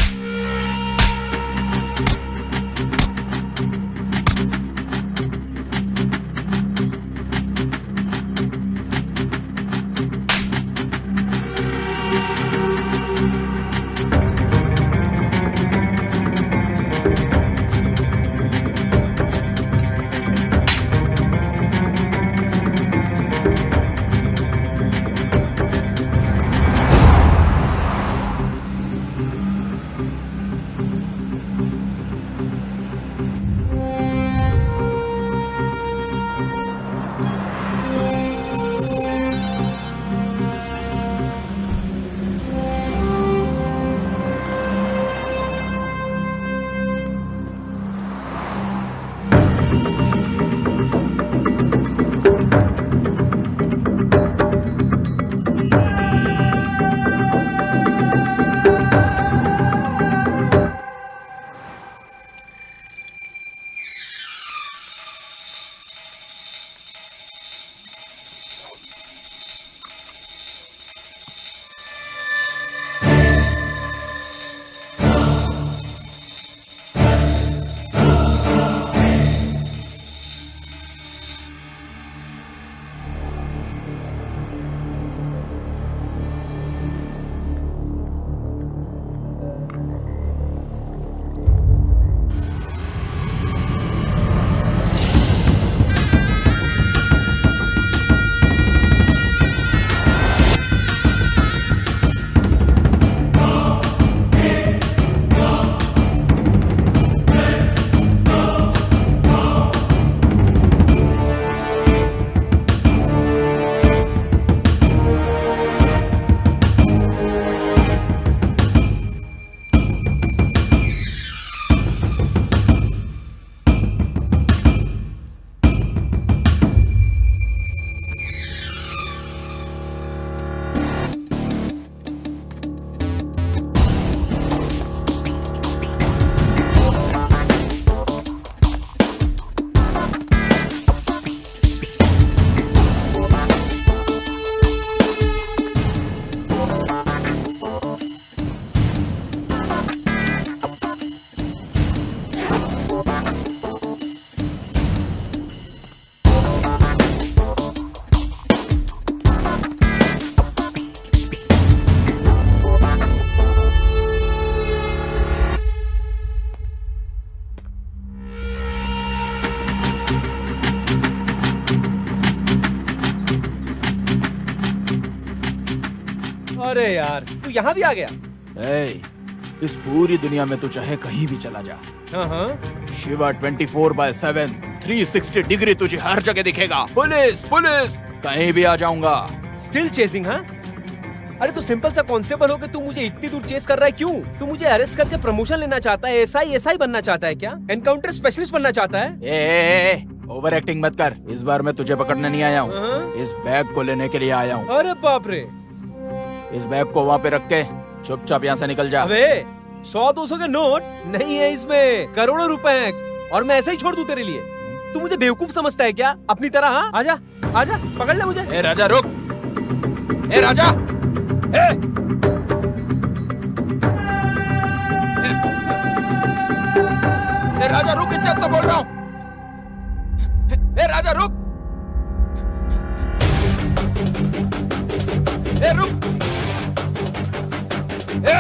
अरे यार, तू यहाँ भी आ गया? ए, इस पूरी दुनिया में तू चाहे कहीं भी चला जा, हाँ। शिवा 24/7 360 डिग्री तुझे हर जगह दिखेगा। पुलिस पुलिस कहीं भी आ जाऊंगा। स्टिल चेसिंग, हाँ? अरे तू सिंपल सा कांस्टेबल हो के तू मुझे इतनी दूर चेस कर रहा है क्यों? तू मुझे अरेस्ट करके प्रमोशन लेना चाहता है? एसआई बनना चाहता है क्या? एनकाउंटर स्पेशलिस्ट बनना चाहता है? ओवर एक्टिंग मत कर। इस बार मैं तुझे पकड़ने नहीं आया हूँ, इस बैग को लेने के लिए आया हूँ। अरे बाप रे, इस बैग को वहाँ पे रख के चुपचाप यहाँ से निकल जा। अबे 100-200 के नोट नहीं है इसमें, करोड़ों रुपए हैं और मैं ऐसे ही छोड़ दूं तेरे लिए? तू मुझे बेवकूफ समझता है क्या अपनी तरह? हाँ, आजा आजा, पकड़ ले मुझे। ए राजा रुक, ए राजा, ए राजा रुक, इज्जत से बोल रहा हूँ। ए राजा रुक, ए रुक, ए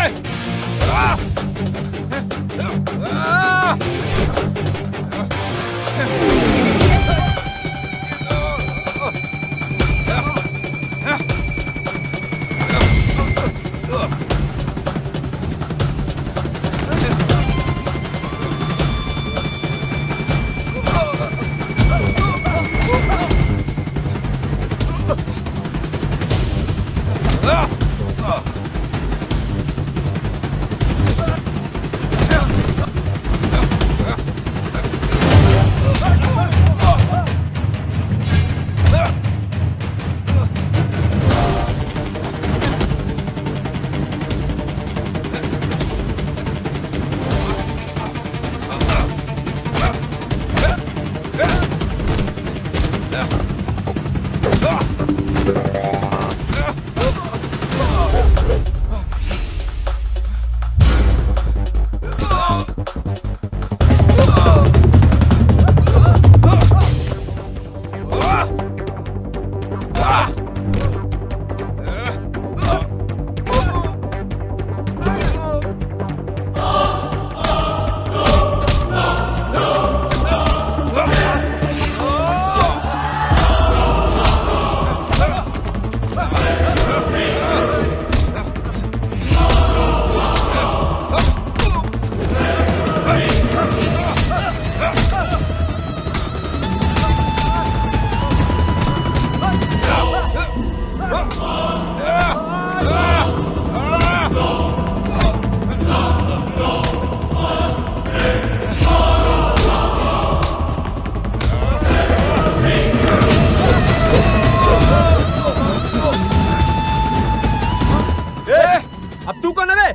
अब तू कौन है बे?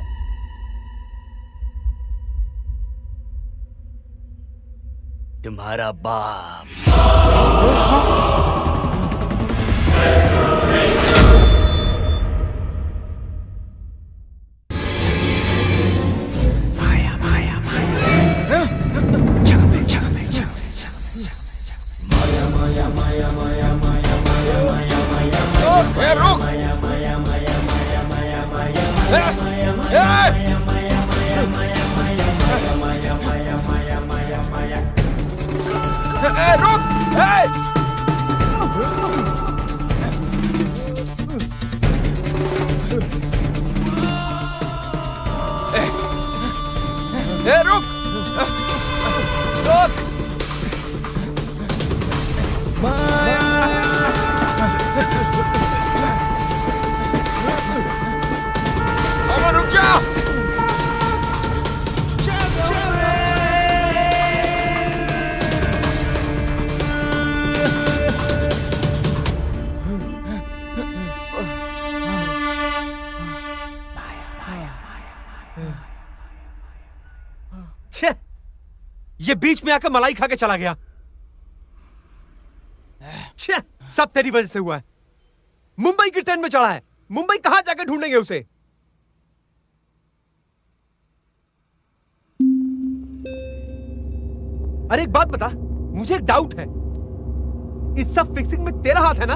तुम्हारा बाप। ये बीच में आकर मलाई खा के चला गया। छे, सब तेरी वजह से हुआ है। मुंबई की ट्रेन में चढ़ा है, मुंबई कहां जाकर ढूंढेंगे उसे? अरे एक बात बता, मुझे एक डाउट है, इस सब फिक्सिंग में तेरा हाथ है ना?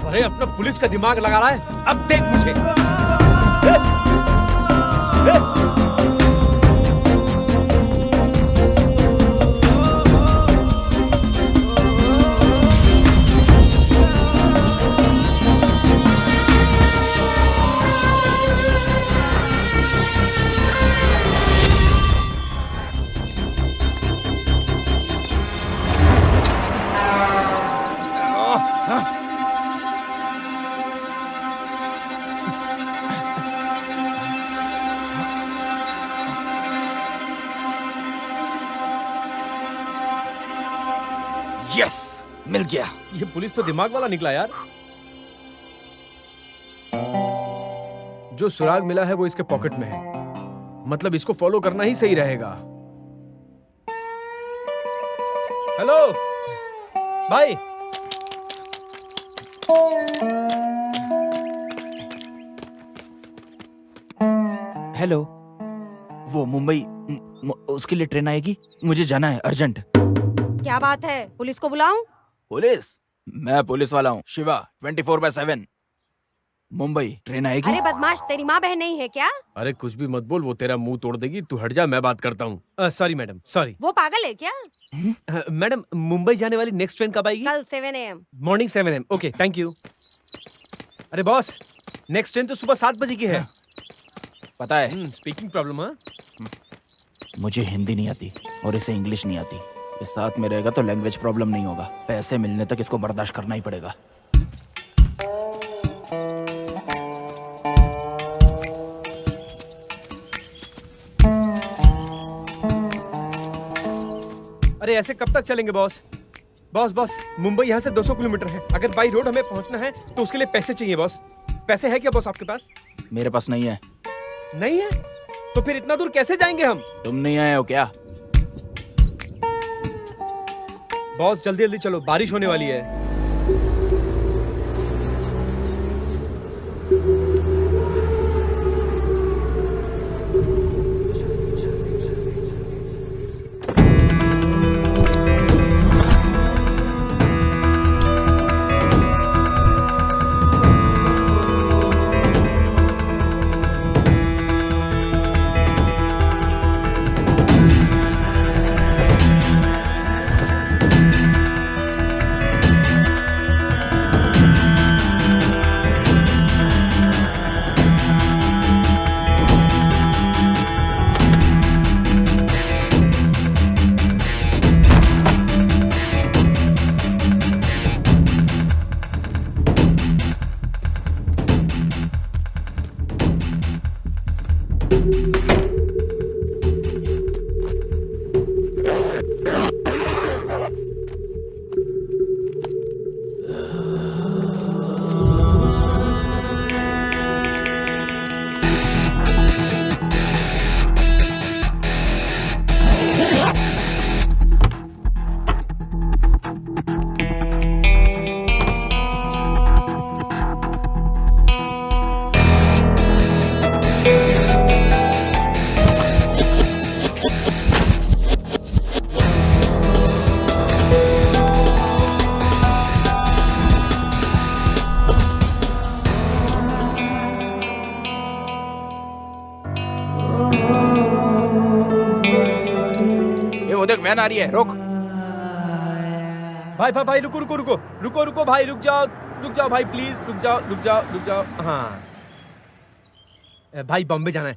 अरे अपना पुलिस का दिमाग लगा रहा है, अब देख मुझे। यस, मिल गया। ये पुलिस तो दिमाग वाला निकला यार। जो सुराग मिला है वो इसके पॉकेट में है, मतलब इसको फॉलो करना ही सही रहेगा। हेलो भाई। हेलो, वो मुंबई उसके लिए ट्रेन आएगी, मुझे जाना है अर्जेंट। क्या बात है, पुलिस को बुलाऊं? पुलिस? मैं पुलिस वाला हूँ, शिवा 24/7। मुंबई ट्रेन आएगी। अरे बदमाश, तेरी माँ बहन नहीं है क्या? अरे कुछ भी मत बोल, वो तेरा मुंह तोड़ देगी। तू हट जा, मैं बात करता हूँ। Sorry madam, sorry. वो पागल है क्या? मैडम, मुंबई जाने वाली नेक्स्ट ट्रेन कब आएगी? कल 7 AM। Morning 7 AM। Okay, thank you. अरे बॉस, नेक्स्ट ट्रेन तो सुबह 7 बजे की है। पता है, स्पीकिंग प्रॉब्लम। हाँ, मुझे हिंदी नहीं आती और इसे इंग्लिश नहीं आती। ये साथ में रहेगा तो लैंग्वेज प्रॉब्लम नहीं होगा, पैसे मिलने तक इसको बर्दाश्त करना ही पड़ेगा। अरे ऐसे कब तक चलेंगे बॉस? बॉस, मुंबई यहाँ से 200 किलोमीटर है। अगर बाई रोड हमें पहुँचना है तो उसके लिए पैसे चाहिए बॉस। पैसे है क्या बॉस आपके पास? मेरे पास नहीं है। नहीं है? तो फिर इतना दूर कैसे जाएंगे हम? तुम नहीं आए हो क्या? बॉस जल्दी जल्दी चलो, बारिश होने वाली है। देख वैन आ रही है, रोक। भाई रुको भाई, रुक जाओ भाई, प्लीज रुक जाओ। हाँ भाई, बॉम्बे जाना है,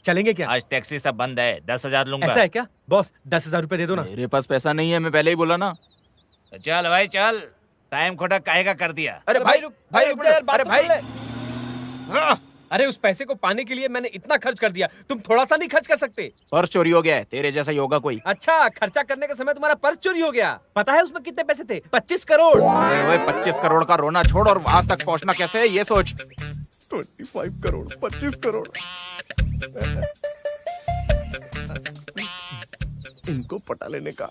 चलेंगे क्या? आज टैक्सी सब बंद है, 10,000 लूंगा। ऐसा है क्या बॉस? 10,000 रुपए दे दो ना। मेरे पास पैसा नहीं है, मैं पहले ही बोला ना। चल भाई चल, टाइम खोटा काहे का कर दिया। अरे भाई रुक जा यार, बात अरे तो भाई। सुन ले। अरे उस पैसे को पाने के लिए मैंने इतना खर्च कर दिया, तुम थोड़ा सा नहीं खर्च कर सकते? पर्स चोरी हो गया है, तेरे जैसा ही होगा कोई। अच्छा, खर्चा करने के समय तुम्हारा पर्स चोरी हो गया। पता है उसमें कितने पैसे थे? 25 करोड़। ओए 25 करोड़ का रोना छोड़ और वहां तक पहुंचना कैसे है ये सोच। 25 करोड़, 25 करोड़। इनको पटा लेने का।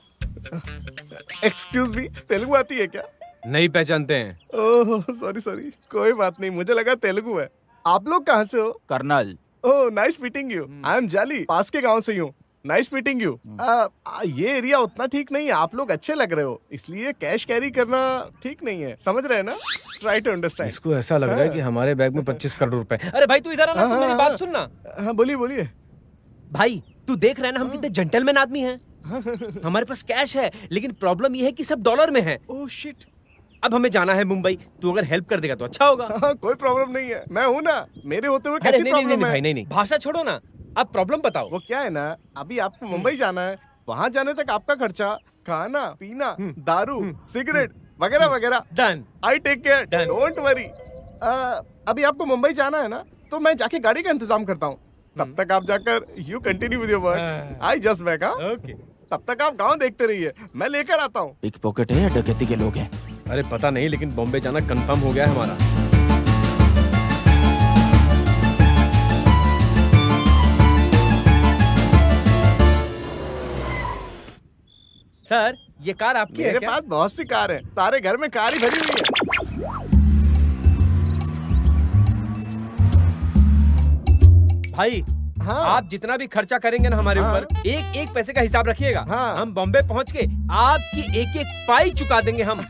एक्सक्यूज मी, तेलुगु आती है क्या? नहीं पहचानते हैं। ओह सॉरी, कोई बात नहीं, मुझे लगा तेलुगु है। आप लोग कहाँ से हो? Karnal. Oh nice meeting you. I am जाली, पास के गांव से ही हूँ। Nice meeting you. ये एरिया उतना ठीक नहीं है, आप लोग अच्छे लग रहे हो, इसलिए कैश कैरी करना ठीक नहीं है, समझ रहे हैं ना? Try to understand. इसको ऐसा लग रहा है कि हमारे बैग में 25 करोड़ रुपए। अरे भाई तू इधर आ ना, तू मेरी बात सुन ना। हाँ बोलिए। भाई तू देख रहा है ना, हम कितने जेंटलमैन आदमी हैं। हमारे पास कैश है, लेकिन प्रॉब्लम ये है कि सब डॉलर में है। Oh shit. अब हमें जाना है मुंबई, तू अगर हेल्प कर देगा तो अच्छा होगा। हाँ, कोई प्रॉब्लम नहीं है, मैं हूँ ना, मेरे होते हुए अरे कैसी नहीं प्रॉब्लम है? भाई, नहीं भाषा छोड़ो ना, अब प्रॉब्लम बताओ। वो क्या है ना, अभी आपको मुंबई जाना है, वहाँ जाने तक आपका खर्चा, खाना पीना, दारू, सिगरेट वगैरह वगैरह। Done. I take care, don't worry. अभी आपको मुंबई जाना है ना, तो मैं जाके गाड़ी का इंतजाम करता हूँ, तब तक आप जाकर you continue with your work. I just back. Okay. तब तक आप गांव देखते रहिए, मैं लेकर आता हूँ। पिक पॉकेट है या डकैती के लोग हैं? अरे पता नहीं, लेकिन बॉम्बे जाना कंफर्म हो गया है हमारा। सर, ये कार आपकी है मेरे क्या? पास बहुत सी कार है, सारे घर में कार ही भरी हुई है। भाई, हाँ। आप जितना भी खर्चा करेंगे ना हमारे हाँ। ऊपर, एक एक पैसे का हिसाब रखिएगा। हाँ। हम बॉम्बे पहुंच के आपकी एक एक पाई चुका देंगे हम।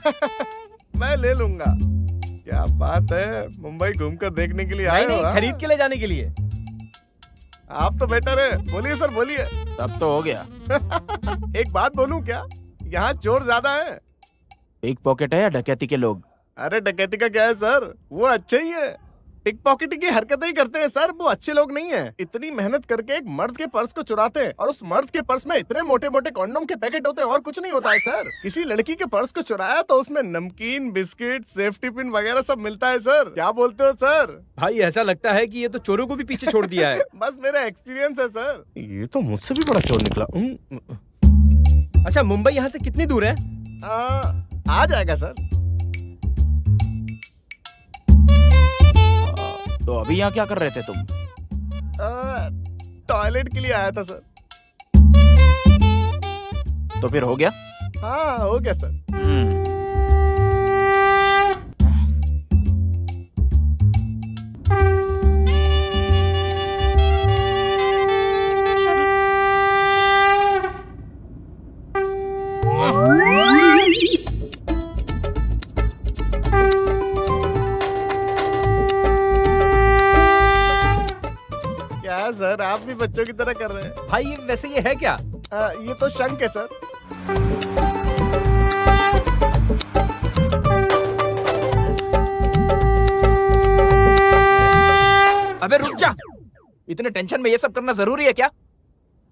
मैं ले लूंगा। क्या बात है, मुंबई घूमकर देखने के लिए आए नहीं हो? नहीं, हाँ? खरीद के ले जाने के लिए। आप तो बेटर है, बोलिए सर बोलिए। तब तो हो गया। एक बात बोलूं क्या, यहाँ चोर ज्यादा है। पिक पॉकेट है या डकैती के लोग? अरे डकैती का क्या है सर, वो अच्छे ही है। पिक पॉकेट की हरकतें ही करते हैं सर, वो अच्छे लोग नहीं है। इतनी मेहनत करके एक मर्द के पर्स को चुराते हैं और उस मर्द के पर्स में इतने मोटे मोटे कॉन्डोम के पैकेट होते हैं और कुछ नहीं होता है सर। किसी लड़की के पर्स को चुराया तो उसमें नमकीन, बिस्किट, सेफ्टी पिन वगैरह सब मिलता है सर। क्या बोलते हो सर? भाई, ऐसा लगता है कि ये तो चोरों को भी पीछे छोड़ दिया है। बस मेरा एक्सपीरियंस है सर। ये तो मुझसे भी बड़ा चोर निकला। अच्छा, मुंबई यहाँ से कितनी दूर है? आ जाएगा सर। तो अभी यहाँ क्या कर रहे थे तुम? टॉयलेट के लिए आया था सर। तो फिर हो गया? हाँ हो गया सर। क्या सर, आप भी बच्चों की तरह कर रहे हैं? भाई, ये वैसे ये है क्या? ये तो शंख है सर। अबे रुक जा, इतने टेंशन में ये सब करना जरूरी है क्या?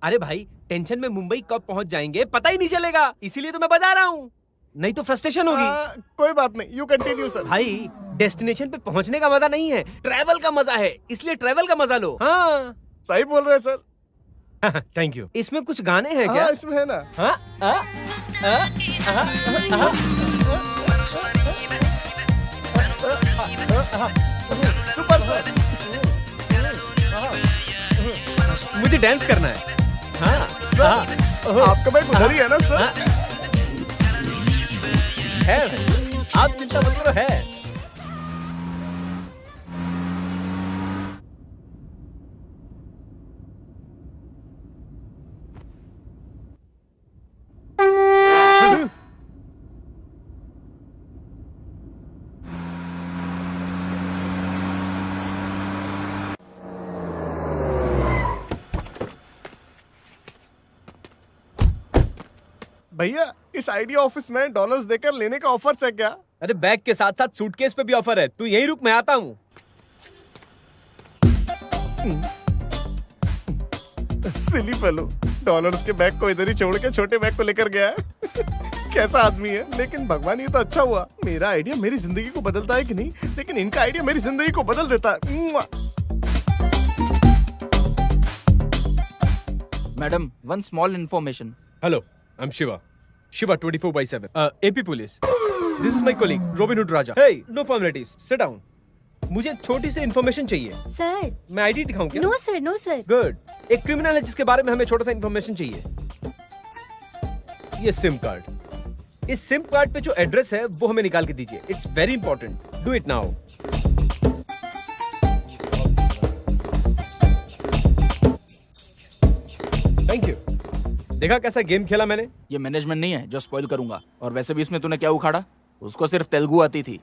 अरे भाई, टेंशन में मुंबई कब पहुंच जाएंगे पता ही नहीं चलेगा, इसीलिए तो मैं बता रहा हूँ। नहीं तो फ्रस्ट्रेशन होगी। कोई बात नहीं, यू कंटिन्यू सर। भाई, डेस्टिनेशन पे पहुंचने का मजा नहीं है, ट्रैवल का मजा है, इसलिए ट्रैवल का मजा लो। हाँ, सही बोल रहे हैं सर। Thank you. इसमें कुछ गाने हैं क्या? हाँ, इसमें है ना। सुपर सर, मुझे डांस करना है। हाँ, सर, आपका बैग उधर ही है ना सर? है, आप चिंता मत करो, है। भैया, इस आइडिया ऑफिस में डॉलर्स देकर लेने का ऑफर है क्या? अरे बैग के साथ साथ सूटकेस पे भी ऑफर है, तू यही रुक, मैं आता हूँ। सिली फेलो, डॉलर्स के बैग को इधर ही छोड़ के छोटे बैग को लेकर गया है। कैसा आदमी है, लेकिन भगवान ये तो अच्छा हुआ। मेरा आइडिया मेरी जिंदगी को बदलता है कि नहीं, लेकिन इनका आइडिया मेरी जिंदगी को बदल देता है। Madam, one small information. Hello, I am Shiva 24/7 AP police. This is my colleague robin hood Raja. Hey, no formalities, sit down. मुझे छोटी सी इन्फॉर्मेशन चाहिए। सर, मैं आईडी दिखाऊं क्या? No sir, no sir. Good. एक क्रिमिनल है जिसके बारे में हमें छोटा सा इन्फॉर्मेशन चाहिए। ये सिम कार्ड, इस सिम कार्ड पे जो एड्रेस है वो हमें निकाल के दीजिए। It's very important, do it now. Thank you. देखा कैसा गेम खेला मैंने? ये मैनेजमेंट नहीं है जो स्पॉइल करूंगा। और वैसे भी इसमें तूने क्या उखाड़ा? उसको सिर्फ तेलुगु आती थी।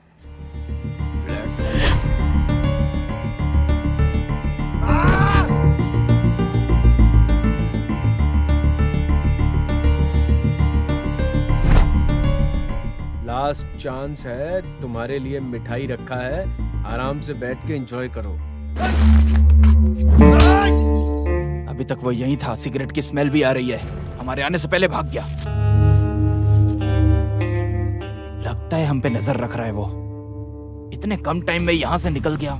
लास्ट चांस है, तुम्हारे लिए मिठाई रखा है, आराम से बैठ के एंजॉय करो। अभी तक वो यहीं था, सिगरेट की स्मेल भी आ रही है। हमारे आने से पहले भाग गया। लगता है हम पे नजर रख रहा है वो। इतने कम टाइम में यहाँ से निकल गया,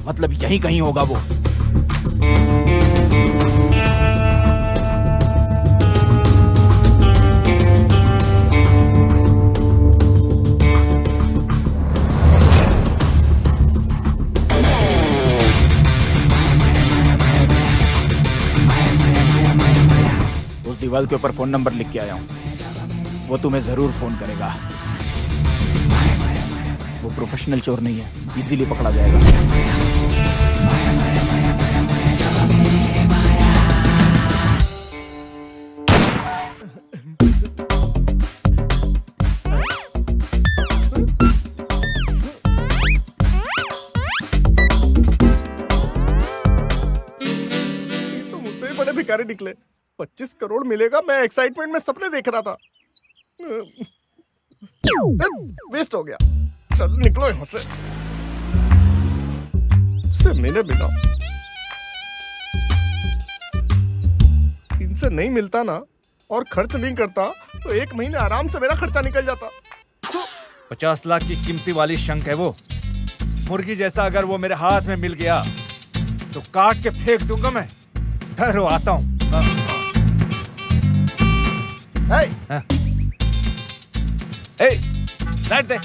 मतलब यहीं कहीं होगा वो। उस दीवार के ऊपर फोन नंबर लिख के आया हूँ। वो तुम्हें जरूर फोन करेगा। वो प्रोफेशनल चोर नहीं है, इजीली पकड़ा जाएगा। ये तो मुझसे ही बड़े भिखारी निकले। 25 करोड़ मिलेगा, मैं एक्साइटमेंट में सपने देख रहा था। वेस्ट हो गया। चल निकलो यहाँ से। मिले बिना इनसे नहीं मिलता ना और खर्च नहीं करता तो 1 महीने आराम से मेरा खर्चा निकल जाता। 50 लाख की कीमती वाली शंख है वो। मुर्गी जैसा अगर वो मेरे हाथ में मिल गया तो काट के फेंक दूंगा मैं। ठहरो आता हूँ। लाइट दे।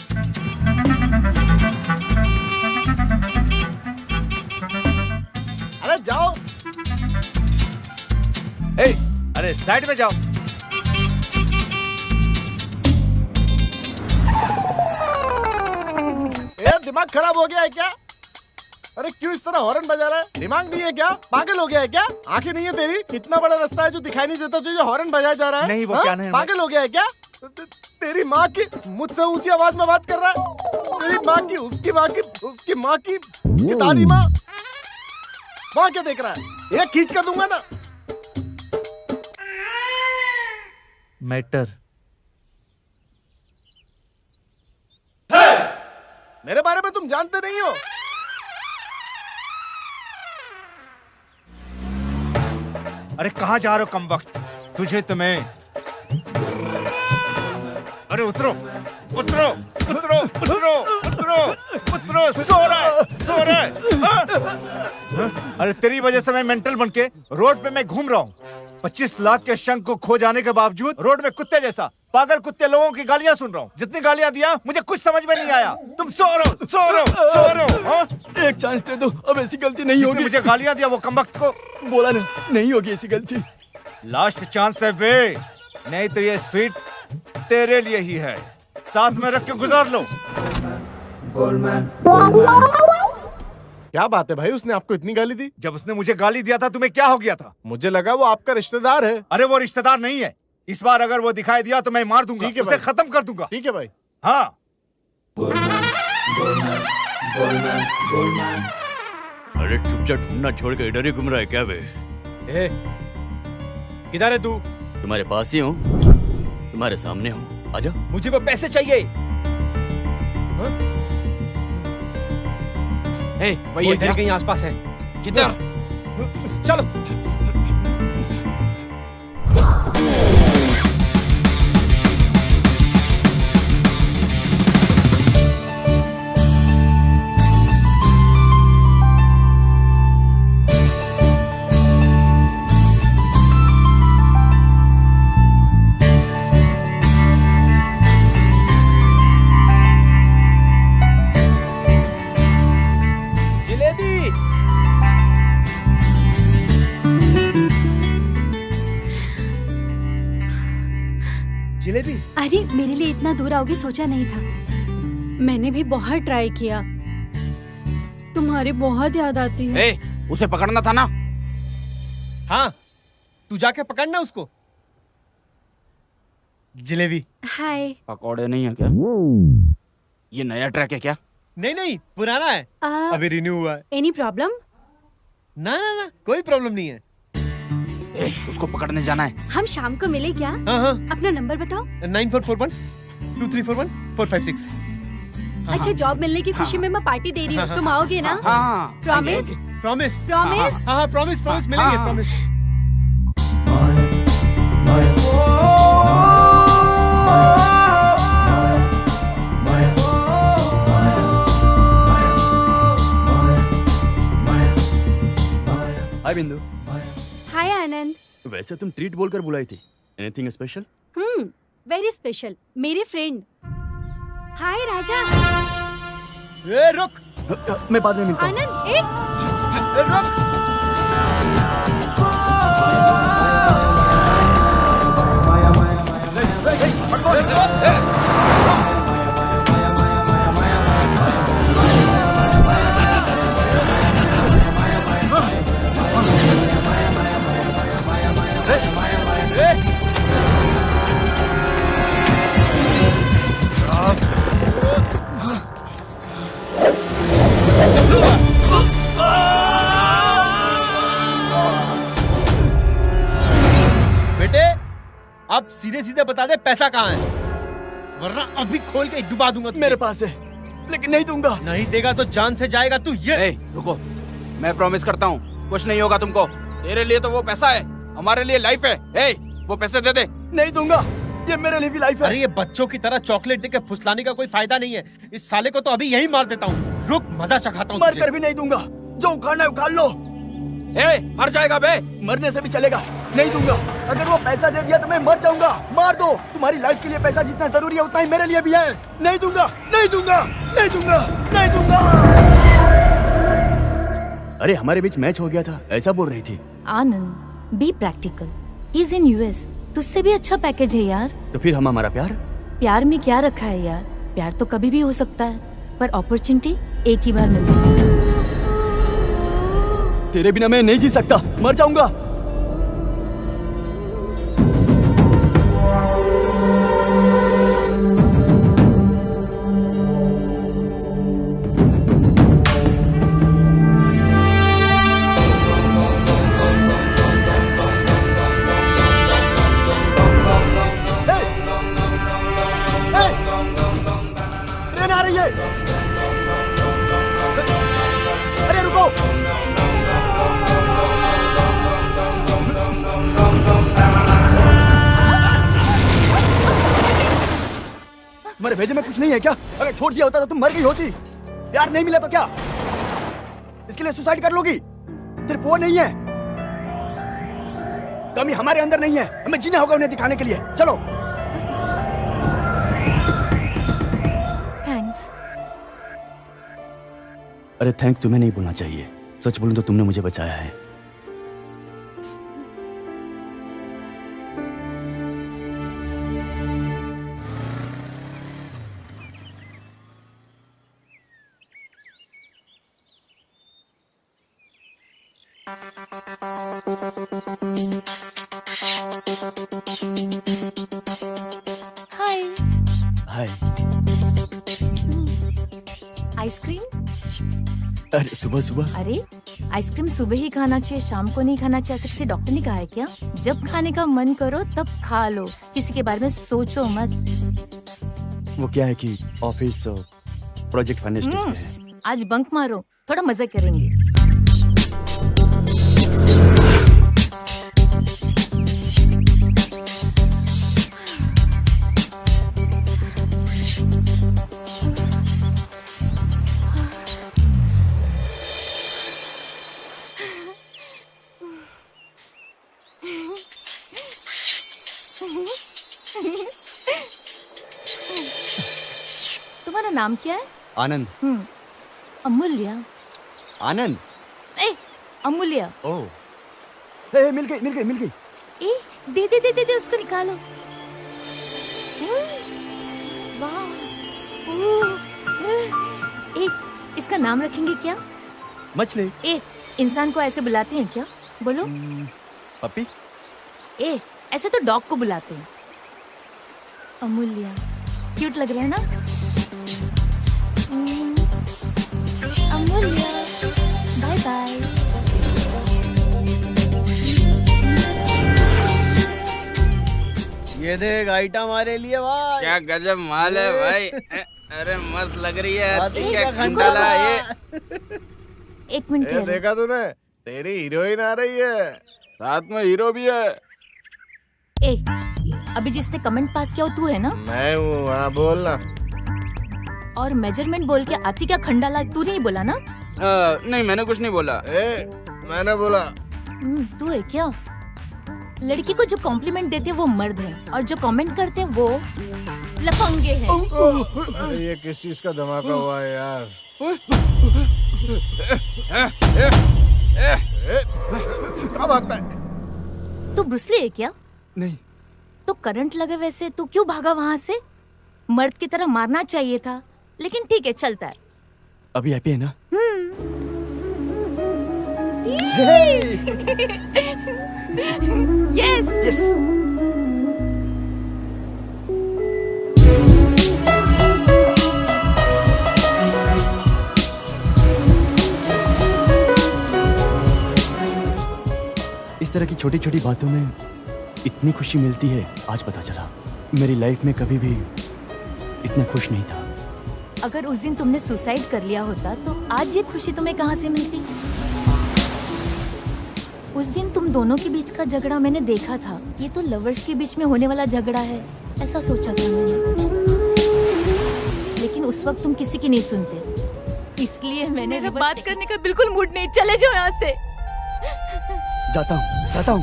अरे जाओ। अरे साइड में जाओ। दिमाग खराब हो गया है क्या? अरे क्यों इस तरह हॉर्न बजा रहा है? दिमाग नहीं है क्या? पागल हो गया है क्या? आंखें नहीं है तेरी? इतना बड़ा रास्ता है जो दिखाई नहीं देता, जो हॉर्न बजाया जा रहा है? नहीं, वो क्या नहीं, पागल हो गया है क्या? तेरी माँ की मुझसे ऊंची आवाज में बात कर रहा है? तेरी माँ की, उसकी माँ की, उसकी माँ की, उसकी दादी माँ। वहाँ क्या देख रहा है? एक खींच कर दूंगा ना। मैटर मेरे बारे में तुम जानते नहीं हो। अरे कहाँ जा रहे हो कमबख्त? तुझे तो मैं। अरे उतरो उतरो उतरो उतरो उतरो उतरो। सो रहा है हाँ? अरे तेरी वजह से मैं मेंटल बन के रोड पे मैं घूम रहा हूँ। 25 लाख के शंख को खो जाने के बावजूद रोड में कुत्ते जैसा पागल कुत्ते लोगों की गालियां सुन रहा हूँ। जितनी गालियां दिया मुझे कुछ समझ में नहीं आया। तुम सो रहे हो हाँ? एक चांस दे दो, अब ऐसी गलती नहीं होगी। मुझे गालियां दिया वो कमबख्त को। बोला ना, नहीं होगी ऐसी गलती। लास्ट चांस है बे, नहीं तो ये स्वीट तेरे लिए ही है। साथ में रख के गुजार लो। गोल्डमैन क्या बात है भाई, उसने आपको इतनी गाली दी? जब उसने मुझे गाली दिया था तुम्हें क्या हो गया था? मुझे लगा वो आपका रिश्तेदार है। अरे वो रिश्तेदार नहीं है। इस बार अगर वो दिखाई दिया तो मैं मार दूंगा, उसे खत्म कर दूंगा। ठीक है भाई। हाँ अरे चुपचाप ढूंढना छोड़ के इधर ही घूम रहा है क्या बे? किधर है तू? तुम्हारे पास ही हूँ, तुम्हारे सामने हूँ, आजा। मुझे वो पैसे चाहिए। वही है क्या? कहीं आसपास है। किधर? चलो। जलेबी? अरे मेरे लिए इतना दूर आओगे सोचा नहीं था। मैंने भी बहुत ट्राई किया, तुम्हारी बहुत याद आती है। उसे पकड़ना था ना। हाँ, तू जाके पकड़ना उसको। जलेबी। हाय। पकौड़े नहीं है क्या? ये नया ट्रैक है क्या? नहीं, पुराना है। अभी रिन्यू हुआ है। Any problem? ना, कोई प्रॉब्लम नहीं है। उसको पकड़ने जाना है। हम शाम को मिले क्या? हाँ। अपना नंबर बताओ। 9441-2341-456। अच्छा, जॉब मिलने की खुशी में मैं पार्टी दे रही हूँ, तुम आओगे ना? प्रॉमिस? प्रॉमिस? प्रॉमिस? हाँ, प्रॉमिस मिलेंगे, प्रॉमिस। हाय बिंदु। हाय आनंद। वैसे तुम ट्रीट बोलकर बुलाई थी। Anything special? Very special. मेरे फ्रेंड। हाय राजा। रुक। मैं बाद में मिलता हूँ। आनंद एक। रुक। अब सीधे सीधे बता दे पैसा कहाँ है, वरना अभी खोल के डुबा दूंगा तुझे। मेरे पास है, लेकिन नहीं दूंगा। नहीं देगा तो जान से जाएगा तू। ये ए, रुको, मैं प्रॉमिस करता हूँ कुछ नहीं होगा तुमको। तेरे लिए तो वो पैसा है, हमारे लिए लाइफ है। ए, वो पैसे दे दे। नहीं दूंगा, ये मेरे लिए भी लाइफ है। अरे ये बच्चों की तरह चॉकलेट देके फुसलाने का कोई फायदा नहीं है। इस साले को तो अभी यही मार देता हूँ। रुक, मजा चखाता हूँ। मर कर भी नहीं दूंगा, जो उखाड़ना है उखाड़ लो। ए, मर जाएगा बे। मरने से भी चलेगा, नहीं दूंगा। अगर वो पैसा दे दिया तो मैं मर जाऊंगा। मार दो, तुम्हारी लाइफ के लिए पैसा जितना जरूरी है उतना ही मेरे लिए भी है। नहीं दूंगा, नहीं दूंगा, नहीं दूंगा, नहीं दूंगा। अरे हमारे बीच मैच हो गया था, ऐसा बोल रही थी। Anand, be practical. He is in US, तुझसे भी अच्छा पैकेज है यार। तो फिर हम हमारा प्यार? प्यार में क्या रखा है यार, प्यार तो कभी भी हो सकता है, पर अपॉर्चुनिटी एक ही बार मिलती है। तेरे बिना मैं नहीं जी सकता, मर जाऊंगा। ट्रेन आ रही है। अरे रुको। तुम्हारे भेजे में कुछ नहीं है क्या? अगर छोड़ दिया होता तो तुम मर गई होती। प्यार नहीं मिला तो क्या, इसके लिए सुसाइड कर लोगी? सिर्फ वो नहीं है, कमी हमारे अंदर नहीं है, हमें जीना होगा उन्हें दिखाने के लिए। चलो। थैंक्स। अरे थैंक तुम्हें नहीं बोलना चाहिए, सच बोलूं तो तुमने मुझे बचाया है। हाय। हाय। आइसक्रीम? अरे सुबह सुबह? अरे आइसक्रीम सुबह ही खाना चाहिए, शाम को नहीं खाना चाहिए, ऐसे किसी डॉक्टर ने कहा है क्या? जब खाने का मन करो तब खा लो, किसी के बारे में सोचो मत। वो क्या है कि ऑफिस प्रोजेक्ट फाइनेंस है। आज बंक मारो, थोड़ा मजा करेंगे। तुम्हारा नाम क्या है? आनंद। अमूल्य। आनंद। ए, अमूल्य। ओह, मिल गई, मिल गई, मिल गई। ए, दे दे दे दे दे, उसको निकालो। वाह। ए, इसका नाम रखेंगे क्या? मछली। ए, इंसान को ऐसे बुलाते हैं क्या? बोलो। पपी। ए, ऐसे तो डॉग को बुलाते हैं। अमूल्य, क्यूट लग रहा है ना? अमूल्य, बाय बाय। ये देख आइटम हमारे लिए भाई। क्या गजब माल है भाई। अरे मस्त लग रही है। हाथी क्या का खंडाला ये। एक मिनट ये देखा तूने, तेरी हीरोइन आ रही है, साथ में हीरो भी है। ए, अभी जिसने कमेंट पास किया वो तू है ना? मैं हूँ। हाँ बोलना। और मेजरमेंट बोल के आती का खंडाला तू नहीं बोला ना? नहीं, मैंने कुछ नहीं बोला। मैंने बोला। तू है क्या? लड़की को जो कॉम्प्लीमेंट देते हैं वो मर्द हैं, और जो कमेंट करते हैं वो लफंगे हैं। अरे ये किस चीज का धमाका हुआ है यार? क्या भागता है? तू ब्रूसली है क्या? नहीं। तो करंट लगे वैसे तू क्यों भागा वहाँ से? मर्द की तरह मारना चाहिए था, लेकिन ठीक है, चलता है। अभी हैप्पी है ना? यस। यस। इस तरह की छोटी छोटी बातों में इतनी खुशी मिलती है आज पता चला। मेरी लाइफ में कभी भी इतना खुश नहीं था। अगर उस दिन तुमने सुसाइड कर लिया होता तो आज ये खुशी तुम्हें कहाँ से मिलती? उस दिन तुम दोनों के बीच का झगड़ा मैंने देखा था। ये तो लवर्स के बीच में होने वाला झगड़ा है, ऐसा सोचा था मैंने। लेकिन उस वक्त तुम किसी की नहीं सुनते, इसलिए मैंने बात करने का बिल्कुल मूड नहीं। चले जाओ यहाँ से। जाता हूँ।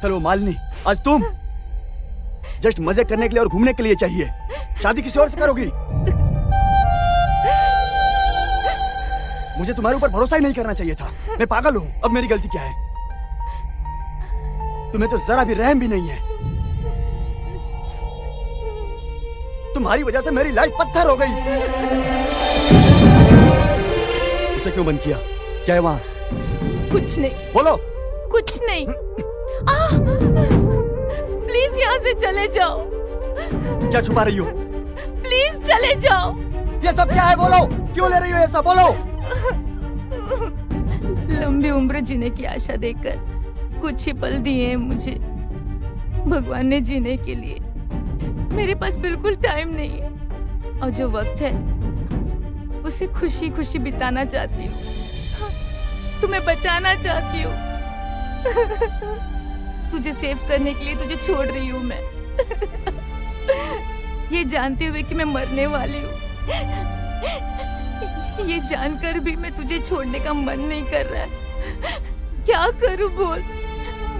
हेलो मालिनी, आज तुम जस्ट मजे करने के लिए और घूमने के लिए चाहिए, शादी किसी और से करोगी। मुझे तुम्हारे ऊपर भरोसा ही नहीं करना चाहिए था। मैं पागल हूँ। अब मेरी गलती क्या है? तुम्हें तो जरा भी रहम भी नहीं है। तुम्हारी वजह से मेरी लाइफ पत्थर हो गई। उसे क्यों बंद किया? क्या है वहाँ? कुछ नहीं। बोलो। कुछ नहीं। प्लीज यहाँ से चले जाओ। क्या छुपा रही हो? प्लीज चले जाओ। ये सब क्या है? बोलो, क्यों ले रही हो ये सब? बोलो। लंबी उम्र जीने की आशा देकर कुछ ही पल दिए हैं मुझे भगवान ने जीने के लिए। मेरे पास बिल्कुल टाइम नहीं है और जो वक्त है उसे खुशी खुशी बिताना चाहती हूँ। तुम्हें बचाना चाहती हूँ। तुझे सेव करने के लिए तुझे छोड़ रही हूँ मैं, ये जानते हुए कि मैं मरने वाली हूँ। ये जानकर भी मैं तुझे छोड़ने का मन नहीं कर रहा है। क्या करूं बोल?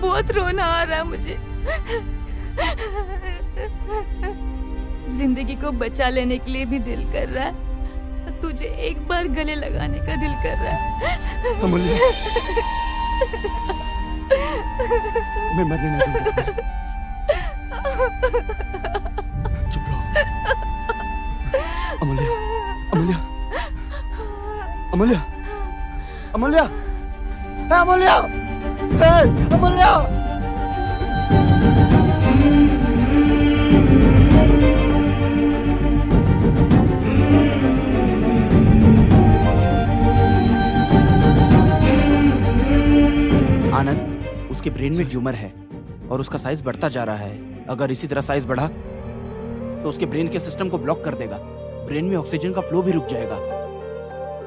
बहुत रोना आ रहा है मुझे। जिंदगी को बचा लेने के लिए भी दिल कर रहा है, तुझे एक बार गले लगाने का दिल कर रहा है। अमूल्य, मैं मरने नहीं दूंगा। चुप रहो। अमूल्य, अमूल्य, अमूल्य, अमूल्य, अमूल्य, अमूल्य। आनंद, उसके ब्रेन में ट्यूमर है और उसका साइज बढ़ता जा रहा है। अगर इसी तरह साइज बढ़ा तो उसके ब्रेन के सिस्टम को ब्लॉक कर देगा। ब्रेन में ऑक्सीजन का फ्लो भी रुक जाएगा।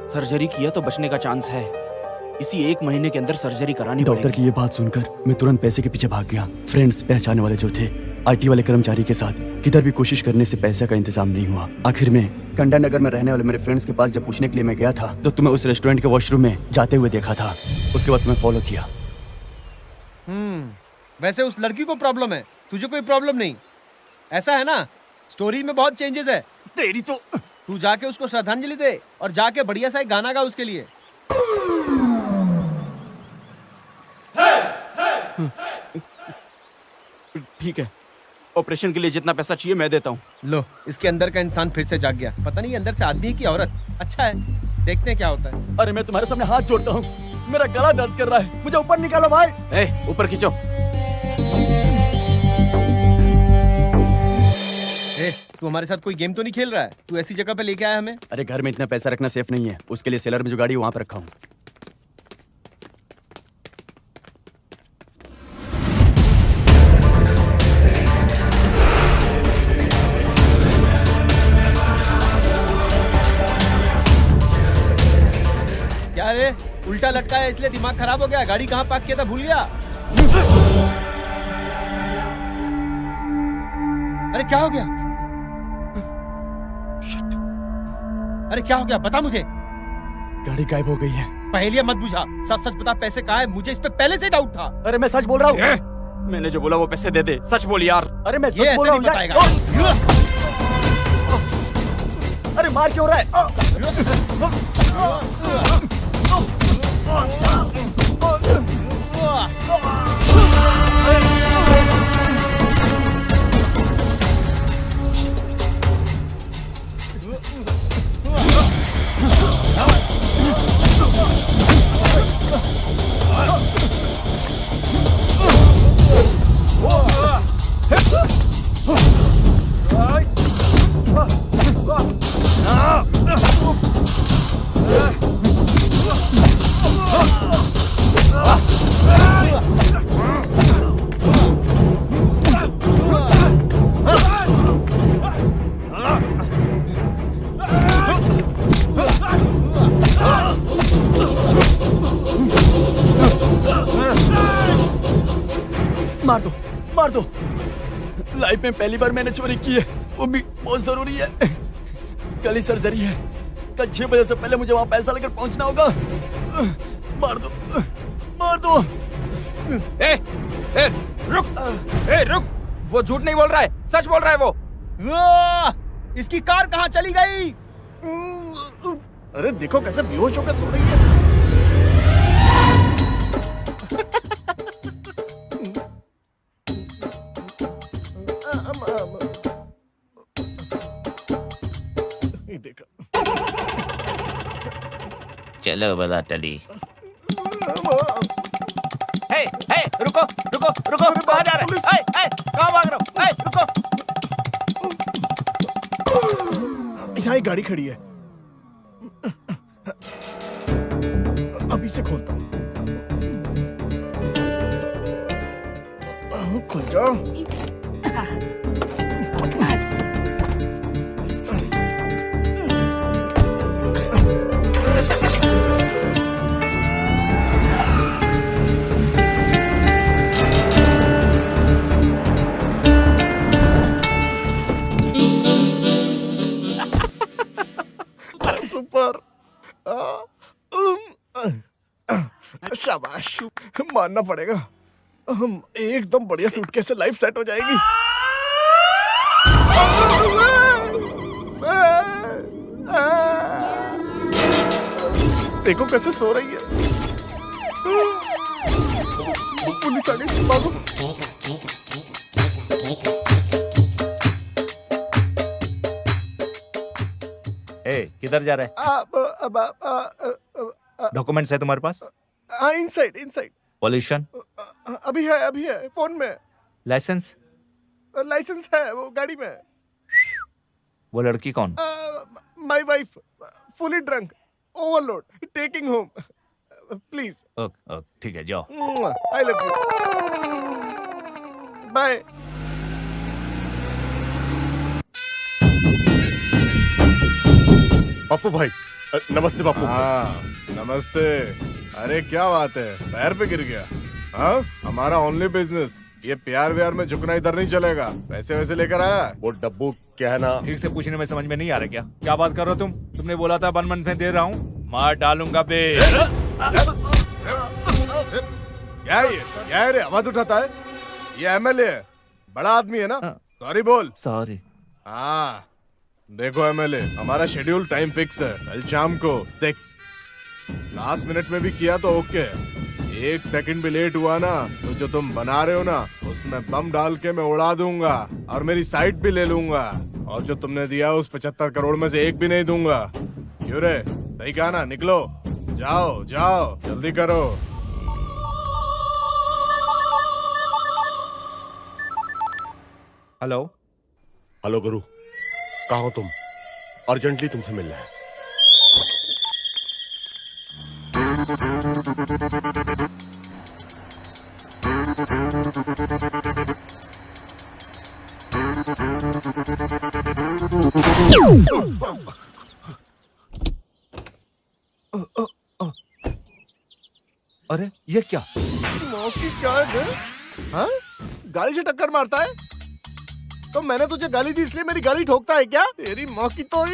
सर्जरी किया तो बचने का चांस है। इसी 1 महीने के अंदर सर्जरी करानी पड़ेगी। डॉक्टर की ये बात सुनकर मैं तुरंत पैसे के पीछे भाग गया। फ्रेंड्स, पहचाने वाले जो थे, आईटी वाले कर्मचारी के साथ किधर भी कोशिश करने से पैसे का इंतजाम नहीं हुआ। आखिर में कंडा नगर में रहने वाले मेरे फ्रेंड्स के पास जब पूछने के लिए मैं गया था तो तुम्हें उस रेस्टोरेंट के वॉशरूम में जाते हुए देखा था। उसके बाद तुम्हें फॉलो किया। वैसे उस लड़की को प्रॉब्लम है, तुझे कोई प्रॉब्लम नहीं। ऐसा है ना, स्टोरी में बहुत चेंजेस है। तेरी तो तू जाके उसको श्रद्धांजलि दे और जाके बढ़िया सा एक गाना गा उसके लिए। ठीक है, ऑपरेशन के लिए जितना पैसा चाहिए मैं देता हूँ। लो, इसके अंदर का इंसान फिर से जाग गया। पता नहीं अंदर से आदमी की औरत। अच्छा है, देखते हैं क्या होता है। अरे मैं तुम्हारे सामने हाथ जोड़ता हूँ, मेरा गला दर्द कर रहा है, मुझे ऊपर निकालो भाई। ऊपर खींचो। तू हमारे साथ कोई गेम तो नहीं खेल रहा है? तू ऐसी जगह पे लेके आया हमें? अरे घर में इतना पैसा रखना सेफ नहीं है, उसके लिए सेलर में जो गाड़ी है वहां पर रखा हूँ। क्या रे, उल्टा लटका है इसलिए दिमाग खराब हो गया? गाड़ी कहाँ पार्क किया था भूल गया? अरे क्या हो गया? अरे क्या हो गया, बता मुझे। गाड़ी गायब हो गई है। पहेलियां मत बुझा, सच सच बता, पैसे कहाँ है? मुझे इस पे पहले से डाउट था। अरे मैं सच बोल रहा हूँ। मैंने जो बोला वो पैसे दे दे। सच बोल यार। अरे मैं सच बोल रहा हूँ यार। अरे मार क्यों रहा है? मार दो, मार दो। लाइफ में पहली बार मैंने चोरी की है, वो भी बहुत जरूरी है। कल ही सर्जरी है, कल 6 बजे से पहले मुझे वहां पैसा लेकर पहुंचना होगा। मार दो, मार दो। रुक, वो झूठ नहीं बोल रहा है, सच बोल रहा है वो। इसकी कार कहाँ चली गई? अरे देखो कैसे बेहोश होकर सो रही है। ये देखो। चलो बला टली। हे, रुको, कहाँ जा रहे? कहाँ भाग रहे हो? रुको। यहाँ एक गाड़ी खड़ी है, अभी से खोलता हूँ। खुल जाओ। सुपर। शाबाश, मानना पड़ेगा। एकदम बढ़िया सूटकेस से लाइफ सेट हो जाएगी। देखो कैसे सो रही है। पुलिस आ गई, भागो। किधर जा रहे? डॉक्यूमेंट्स है तुम्हारे पास? इनसाइड। पॉल्यूशन? अभी है फोन में। लाइसेंस? लाइसेंस है, वो गाड़ी में है। वो लड़की कौन? My wife, fully drunk, overload, taking home. Please. Okay, ठीक है, जाओ। I love you, bye. Pappu भाई, नमस्ते पप्पू भाई। हाँ, नमस्ते। अरे क्या बात है, पैर पे गिर गया? हाँ, हमारा ओनली बिजनेस, ये प्यार व्यार में झुकना इधर नहीं चलेगा। पैसे वैसे लेकर आया? वो डब्बू क्या है ना, ठीक से पूछने में समझ में नहीं आ रहा क्या बात कर रहे हो तुम? तुमने बोला था 1 मंथ में दे रहा हूँ, मार डालूंगा बे। क्या है रे, आवाज उठाता है? ये एमएलए है, बड़ा आदमी है ना। सॉरी बोल। सॉरी। हाँ देखो एमएलए, हमारा शेड्यूल टाइम फिक्स है, कल शाम को 6। लास्ट मिनट में भी किया तो ओके, 1 सेकंड भी लेट हुआ ना तो जो तुम बना रहे हो ना उसमें बम डाल के मैं उड़ा दूंगा और मेरी साइट भी ले लूंगा। और जो तुमने दिया उस 75 करोड़ में से 1 भी नहीं दूंगा। क्यों रे, सही कहा ना? निकलो, जाओ जल्दी करो। हेलो गुरु, कहाँ हो तुम? अर्जेंटली तुमसे मिलना है। अरे ये क्या? मौकी क्या है? हाँ? गाड़ी से टक्कर मारता है? तो मैंने तुझे गाली दी इसलिए मेरी गाड़ी ठोकता है क्या? तेरी माँ की तो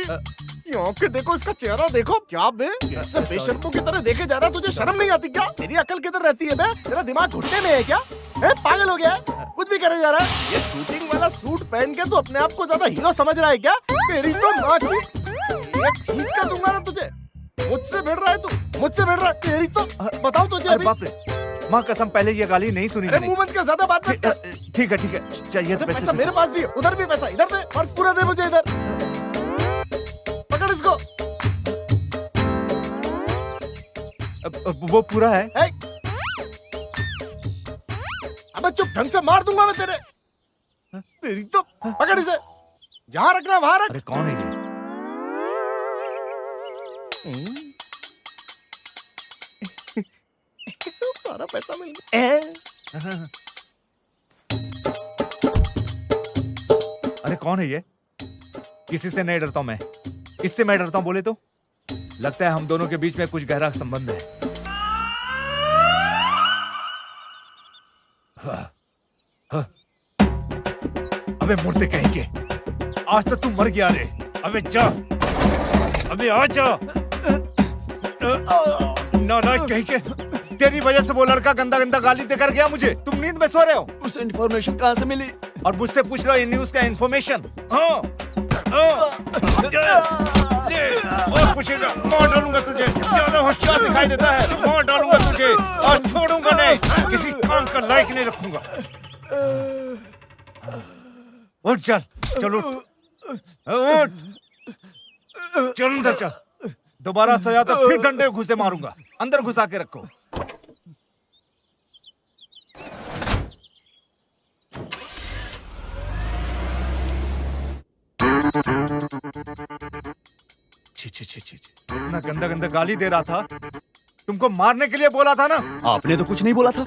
यहाँ पे देखो, इसका चेहरा देखो। क्या बे, ऐसे बेशर्मों की तरह देखे जा रहा, तुझे शर्म नहीं आती क्या? तेरी अकल किधर रहती है बे? तेरा दिमाग घुटने में है क्या? पागल हो गया है? कुछ भी करे जा रहा है। ये शूटिंग वाला सूट पहन के तू अपने आप को ज्यादा हीरो समझ रहा है क्या? तेरी तो माँ की खींच कर दूंगा ना तुझे। मुझसे भिड़ रहा है तू, मुझसे भिड़ रहा है। तेरी तो बताओ तुझे। अरे बाप रे, माँ कसम पहले ये गाली नहीं सुनी मैंने। मुंह बंद कर, ज्यादा बात मत कर। ठीक है चाहिए तो पैसा मेरे पास भी है, उधर भी पैसा, इधर दे, पर्स पूरा दे मुझे। इधर पकड़ इसको। वो पूरा है। अबे चुप, ढंग से मार दूंगा मैं तेरे। तेरी तो पकड़ इसे, जहां रखना वहां रख। अरे कौन है ये? सारा पैसा मिल गया। अरे कौन है ये? किसी से नहीं डरता हूं मैं, इससे मैं डरता हूं। बोले तो लगता है हम दोनों के बीच में कुछ गहरा संबंध है। अबे मुर्दे कहेंगे, आज तो तू मर गया रे। अबे जा, अबे आ जा। नालायक कहीं के, तेरी वजह से वो लड़का गंदा गंदा गाली देकर गया मुझे। तुम नींद में सो रहे हो? उसे इन्फॉर्मेशन कहाँ से मिली? और मुझसे पूछ रहे हो ये न्यूज का इन्फॉर्मेशन? हाँ, और पूछेगा, मार डालूंगा तुझे। ज्यादा होशियार दिखाई देता है, मार डालूंगा तुझे और छोड़ूंगा नहीं, किसी काम का लायक नहीं रखूंगा। उठ चल, चल उठ, उठ, चल अंदर चल। दोबारा सोया तो फिर डंडे घुसे मारूंगा। अंदर घुसा के रखो। छी छी छी छी, इतना गंदा गंदा गाली दे रहा था। तुमको मारने के लिए बोला था ना? आपने तो कुछ नहीं बोला था।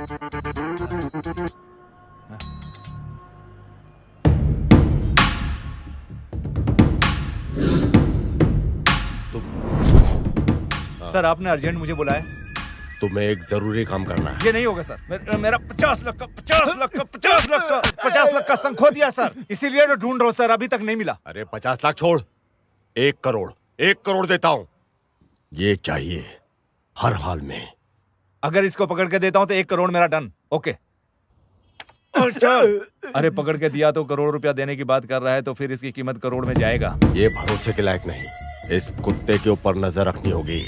सर आपने अर्जेंट मुझे बुलाया। तुम्हें एक जरूरी काम करना है। ये नहीं होगा सर, मेरा 50 लाख का संग खो दिया सर, इसीलिए तो ढूंढ रहा हूं सर, अभी तक नहीं मिला। अरे 50 लाख छोड़, 1 करोड़, 1 करोड़ देता हूं। ये चाहिए हर हाल में। अगर इसको पकड़ के देता हूं तो 1 करोड़ मेरा डन। ओके चल। अरे पकड़ के दिया तो करोड़ रुपया देने की बात कर रहा है, तो फिर इसकी कीमत करोड़ में जाएगा। ये भरोसे के लायक नहीं, इस कुत्ते के ऊपर नजर रखनी होगी।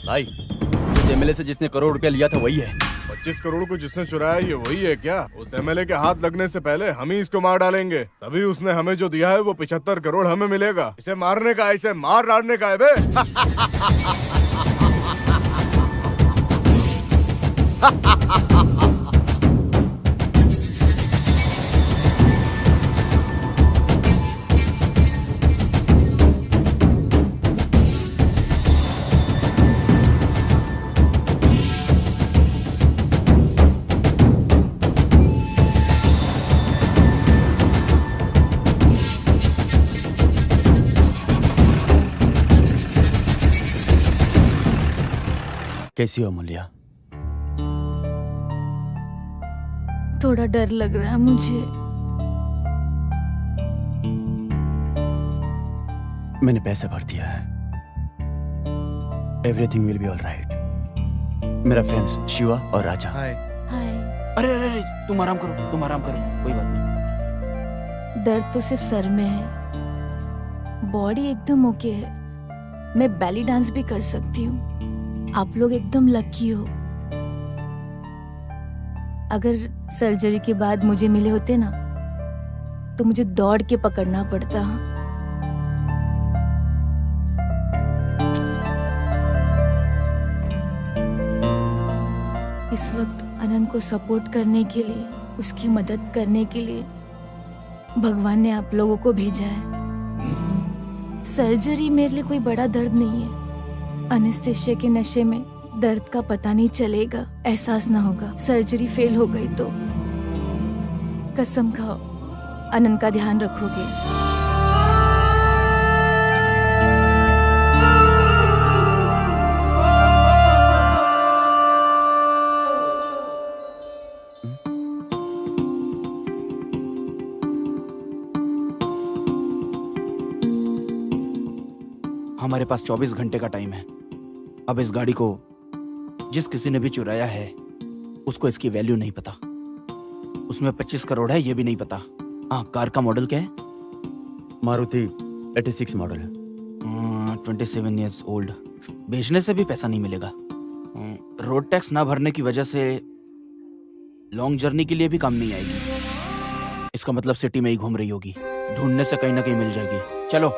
भाई, उस एमएलए से जिसने करोड़ रुपया लिया था वही है। 25 करोड़ को जिसने चुराया ये वही है क्या? उस एमएलए के हाथ लगने से पहले हम ही इसको मार डालेंगे, तभी उसने हमें जो दिया है वो 75 करोड़ हमें मिलेगा। इसे मारने का, इसे मार डालने का है बे। कैसी हो अमूल्या? थोड़ा डर लग रहा है मुझे। मैंने पैसे भर दिया है। Everything will be all right. मेरा फ्रेंड्स शिवा और राजा। हाय। अरे अरे अरे, तुम आराम करो, तुम आराम करो, कोई बात नहीं। दर्द तो सिर्फ सर में है, बॉडी एकदम ओके है। मैं बैली डांस भी कर सकती हूँ। आप लोग एकदम लकी हो। अगर सर्जरी के बाद मुझे मिले होते ना, तो मुझे दौड़ के पकड़ना पड़ता। इस वक्त अनंत को सपोर्ट करने के लिए, उसकी मदद करने के लिए भगवान ने आप लोगों को भेजा है। सर्जरी मेरे लिए कोई बड़ा दर्द नहीं है। एनेस्थेसिया के नशे में दर्द का पता नहीं चलेगा, एहसास ना होगा। सर्जरी फेल हो गई तो कसम खाओ अनंत का ध्यान रखोगे। हमारे पास 24 घंटे का टाइम है। अब इस गाड़ी को जिस किसी ने भी चुराया है उसको इसकी वैल्यू नहीं पता। उसमें 25 करोड़ है ये भी नहीं पता। हाँ, कार का मॉडल क्या है? मारुति 86 मॉडल। 27 years old. बेचने से भी पैसा नहीं मिलेगा। रोड टैक्स ना भरने की वजह से लॉन्ग जर्नी के लिए भी काम नहीं आएगी। इसका मतलब सिटी में ही घूम रही होगी। ढूंढने से कहीं ना कहीं मिल जाएगी। चलो।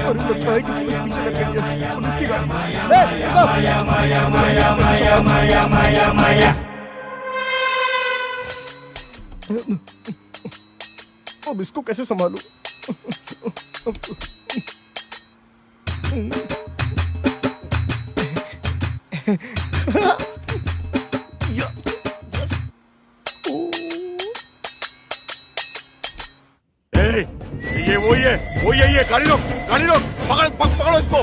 अरे लगता है कि पुलिस पीछे लग गई है। पुलिस की गाड़ी। अब इसको कैसे संभालूं? ये वही है ये गाड़ी रोक पकड़ो इसको।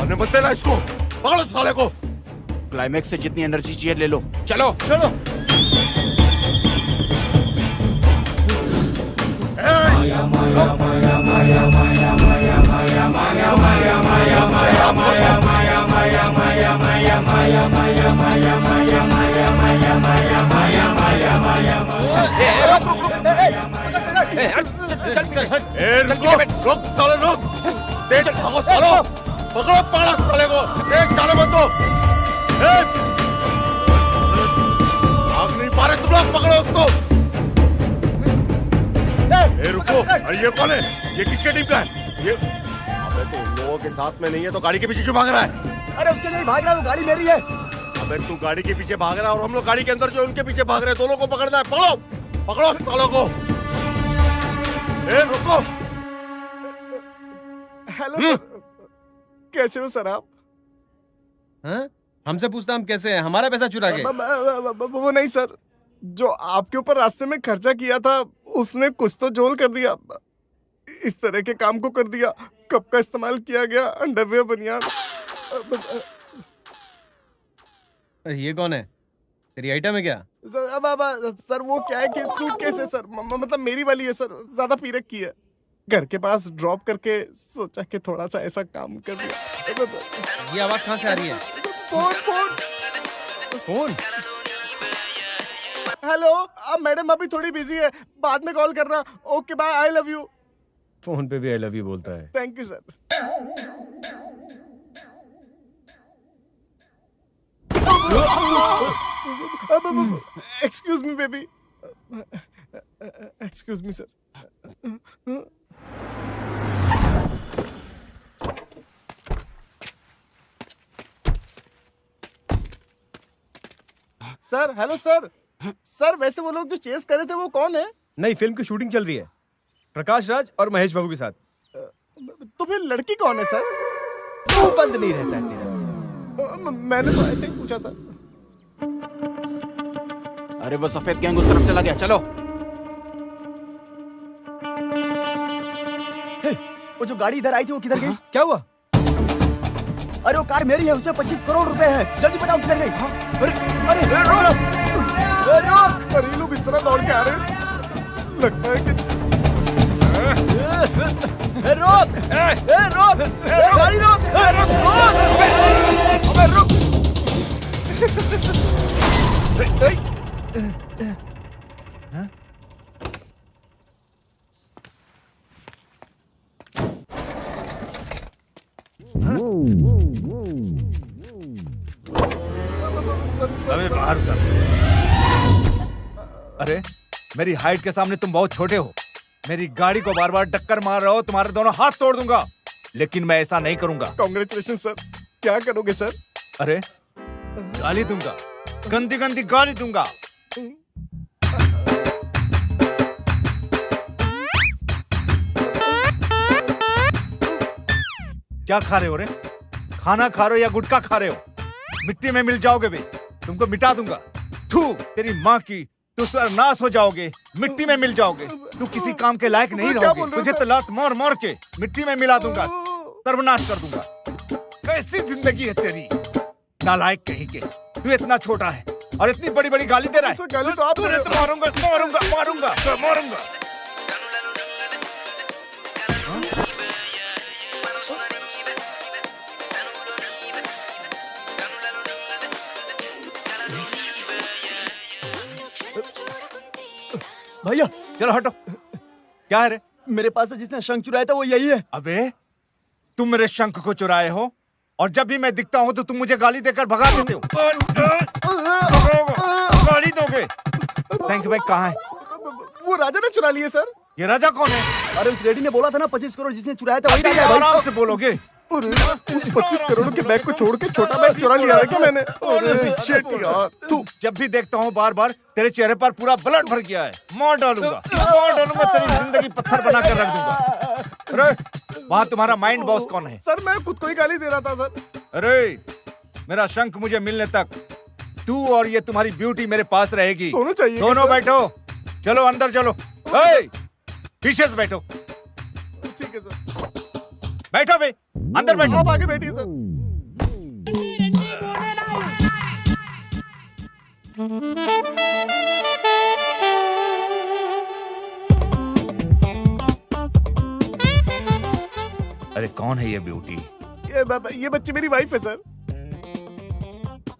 आने मत देना इसको, पकड़ो साले को। क्लाइमेक्स से जितनी एनर्जी चाहिए ले लो, चलो। रुक साले रुक, तेज भागो सालो, पकड़ो साले को, जाने मत दो। भाग नहीं पा रहे तुम लोग, पकड़ो उसको। रुको, अरे ये कौन है? ये किसके टीम का है? ये अबे तो उन लोगों के साथ में नहीं है तो गाड़ी के पीछे क्यों भाग रहा है? अरे उसके लिए भाग रहा है, वो गाड़ी मेरी है। अबे तू गाड़ी के पीछे भाग रहा है और हम लोग गाड़ी के अंदर जो उनके पीछे भाग रहे हैं, दोनों को पकड़ना है। पकड़ो सालों को। रुको। हेलो सर, कैसे हो सर आप? हाँ? हमसे पूछता हम कैसे हैं? हमारा पैसा चुरा के। वो नहीं सर, जो आपके ऊपर रास्ते में खर्चा किया था उसने कुछ तो झोल कर दिया। इस तरह के काम को कर दिया। कब का इस्तेमाल किया गया अंडरवेयर बनियान। ये कौन है? तेरी आइटम है क्या? सर वो क्या है कि सूटकेस है सर, मतलब मेरी वाली है सर, ज्यादा पी रखी है। घर के पास ड्रॉप करके सोचा कि थोड़ा सा ऐसा काम कर दिया। ये आवाज कहाँ से आ रही है? फोन। हेलो, अब मैडम अभी थोड़ी बिजी है, बाद में कॉल करना। Okay bye, I love you. Phone पे भी आई लव यू बोलता है। Thank you sir. Excuse me baby, excuse me sir. Sir hello sir. Sir वैसे वो लोग जो चेस कर रहे थे वो कौन है? नई फिल्म की शूटिंग चल रही है, प्रकाश राज और महेश बाबू के साथ। तो फिर लड़की कौन है सर? वो बंद नहीं रहता है तेरा। मैंने तो ऐसे ही पूछा सर। अरे वो सफेद गैंग उस तरफ चला गया, चलो। वो जो गाड़ी इधर आई थी वो किधर गई? क्या हुआ? अरे वो कार मेरी है, उसमें 25 करोड़ रुपए हैं। जल्दी बताओ किधर गई? अरे रोक! अरे ये लोग इस तरह दौड़ के आ रहे हैं, लगता है कि रोक! रोक! गाड़ी रोक! अबे रुक! अबे बाहर उतर। अरे मेरी हाइट के सामने तुम बहुत छोटे हो। मेरी गाड़ी को बार बार टक्कर मार रहे हो, तुम्हारे दोनों हाथ तोड़ दूंगा। लेकिन मैं ऐसा नहीं करूंगा। Congratulation sir. क्या करोगे सर? अरे गाली दूंगा, गंदी गंदी गाली दूंगा। क्या खा रहे हो रे? खाना खा रहे हो या गुटखा खा रहे हो? मिट्टी में मिल जाओगे बे, तुमको मिटा दूंगा। थू तेरी माँ की, तू सर्वनाश हो जाओगे, मिट्टी में मिल जाओगे। तू किसी काम के लायक नहीं रहोगे। तुझे तो लात मार मार के मिट्टी में मिला दूंगा, सर्वनाश कर दूंगा। कैसी जिंदगी है तेरी, नालायक कहीं के। तू इतना छोटा है और इतनी बड़ी बड़ी गाली दे रहा है। गाली तो आप मारूंगा मारूंगा मारूंगा मारूंगा। भैया चलो हटो। क्या है रे? मेरे पास से जिसने शंख चुराया था वो यही है। अबे तुम मेरे शंख को चुराए हो और जब भी मैं दिखता हूं तो तुम मुझे गाली देकर भगा देते हो। गाली दोगे? शंख भाई कहाँ है? वो राजा ने चुरा लिए सर। ये राजा कौन है? अरे उस रेडी ने बोला था ना 25 करोड़ जिसने चुराया था वही राजा है भाई। आराम से बोलोगे। अरे उस 25 करोड़ के बैग को छोड़ के छोटा बैग चुरा लिया है क्या मैंने? अरे शिट यार। तू जब भी देखता हूँ बार बार तेरे चेहरे पर पूरा ब्लड भर गया है। मार डालूंगा तेरी जिंदगी पत्थर बना कर रख दूंगा। अरे वहाँ तुम्हारा माइंड बॉस कौन है? सर मैं खुद को ही गाली दे रहा था सर। अरे मेरा शंख मुझे मिलने तक तू और ये तुम्हारी ब्यूटी मेरे पास रहेगी। दोनों चाहिए। दोनों बैठो। चलो अंदर चलो। पीछे से बैठो। ठीक है सर। बैठो भाई, अंदर बैठो। आप आगे बैठिए सर। अरे कौन है ये ब्यूटी? ये बच्ची मेरी वाइफ है सर।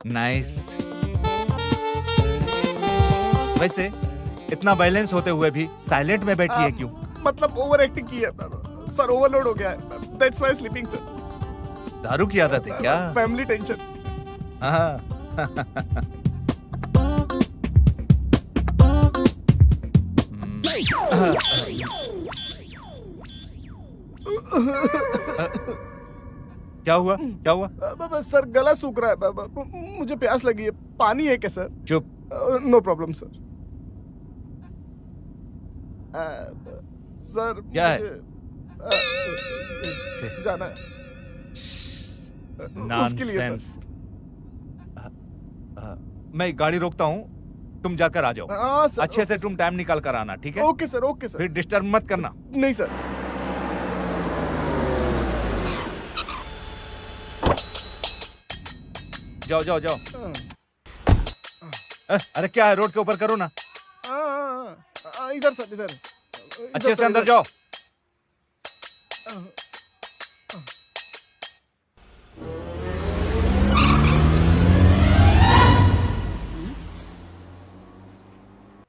नाइस। वैसे इतना बैलेंस होते हुए भी साइलेंट में बैठी है क्यों? मतलब ओवर एक्टिंग की है सर, ओवरलोड हो गया है। That's why sleeping sir. दारू की आदत है क्या? Family tension. क्या हुआ? क्या हुआ? सर गला सूख रहा है। मुझे प्यास लगी है। पानी है क्या सर? चुप। No problem sir. सर क्या है? जाना है। नॉनसेंस। मैं गाड़ी रोकता हूँ, तुम जाकर आ जाओ। अच्छे से तुम टाइम निकाल कर आना, ठीक है? Okay sir, okay sir. फिर डिस्टर्ब मत करना। नहीं सर। जाओ जाओ जाओ। अरे क्या है, रोड के ऊपर करो ना। इधर सर, इधर। अच्छे से अंदर जाओ।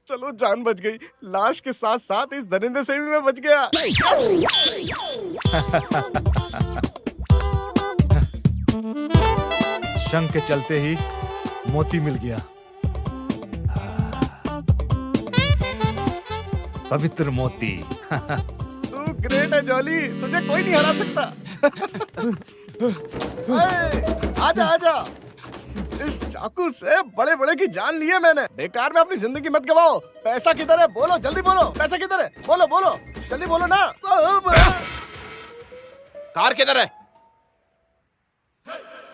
चलो जान बच गई। लाश के साथ साथ इस दरिंदे से भी मैं बच गया। शंख के चलते ही मोती मिल गया। पवित्र मोती। तू ग्रेट है जॉली, तुझे कोई नहीं हरा सकता। आजा आजा। इस चाकू से बड़े बड़े की जान ली है मैंने। बेकार में अपनी जिंदगी मत गवाओ। पैसा किधर है? बोलो जल्दी बोलो। पैसा किधर है? बोलो बोलो जल्दी बोलो ना। कार किधर है?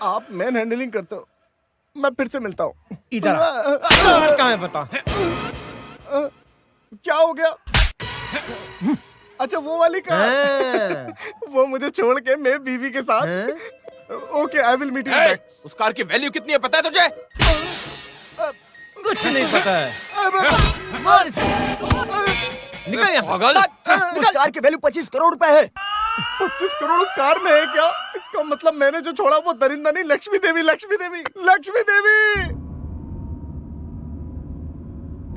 आप मैन हैंडलिंग करते हो, मैं फिर से मिलता हूँ। इधर कहाँ है बता? क्या हो गया? अच्छा वो वाली कार। वो मुझे छोड़ के मैं बीवी के साथ। Okay I will meet you back. उस कार की वैल्यू कितनी है पता है तुझे? कुछ नहीं पता है। मार इसको। निकल यहाँ से। पागल। उस कार की वैल्यू 25 करोड़ रुपए है। 25 करोड़ उस कार में है क्या? इसका मतलब मैंने जो छोड़ा वो दरिंदा नहीं, लक्ष्मी देवी। लक्ष्मी देवी, लक्ष्मी देवी।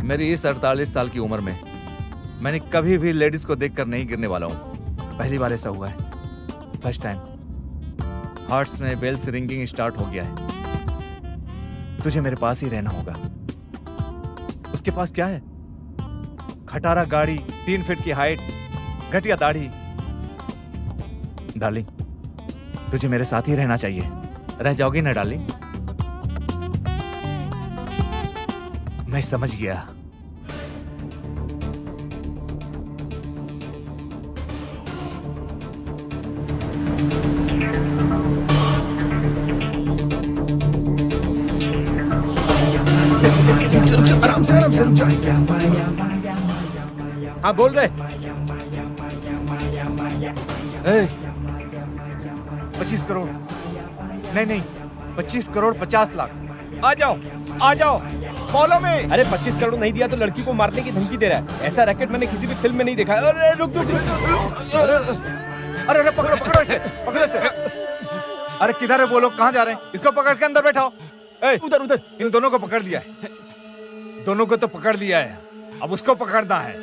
मेरी इस 48 साल की उम्र में मैंने कभी भी लेडीज को देखकर नहीं गिरने वाला हूँ। पहली बार ऐसा हुआ है। फर्स्ट टाइम हार्ट्स में बेल्स रिंगिंग स्टार्ट हो गया है। तुझे मेरे पास ही रहना होगा। उसके पास क्या है? खटारा गाड़ी, 3 फीट की हाइट, घटिया दाढ़ी। डार्लिंग, तुझे मेरे साथ ही रहना चाहिए। रह जाओगी ना डार्लिंग? मैं समझ गया। आराम से रुक जा। हाँ बोल रहे। 25 करोड़ नहीं 25 करोड़ 50 लाख। आ जाओ आ जाओ, फॉलो में। अरे 25 करोड़ नहीं दिया तो लड़की को मारने की धमकी दे रहा है। ऐसा रैकेट मैंने किसी भी फिल्म में नहीं देखा। अरे रुक। अरे पकड़ो इसे, पकड़ो इसे। अरे किधर है वो लोग? कहाँ जा रहे हैं? इसको पकड़ के अंदर बैठाओ। उधर। इन दोनों को पकड़ लिया है। दोनों को तो पकड़ लिया है, अब उसको पकड़ना है।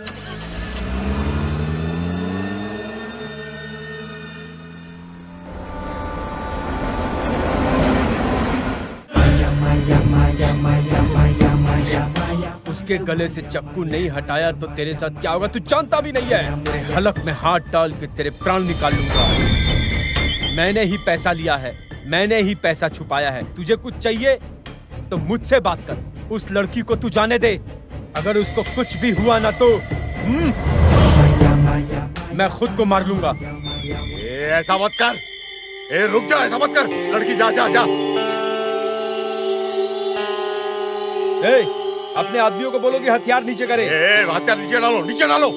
Maya, Maya, Maya, Maya, Maya, Maya, Maya. उसके गले से चाकू नहीं हटाया तो तेरे साथ क्या होगा तू जानता भी नहीं है। तेरे हलक में हाथ डाल के तेरे प्राण निकाल लूंगा। मैंने ही पैसा लिया है, मैंने ही पैसा छुपाया है। तुझे कुछ चाहिए तो मुझसे बात कर। उस लड़की को तू जाने दे। अगर उसको कुछ भी हुआ ना तो मैं खुद को मार लूंगा। ऐसा मत कर। रुक जा, ऐसा मत कर। लड़की जा जा जा। अपने आदमियों को बोलो कि हथियार नीचे करे। हथियार नीचे डालो, नीचे डालो।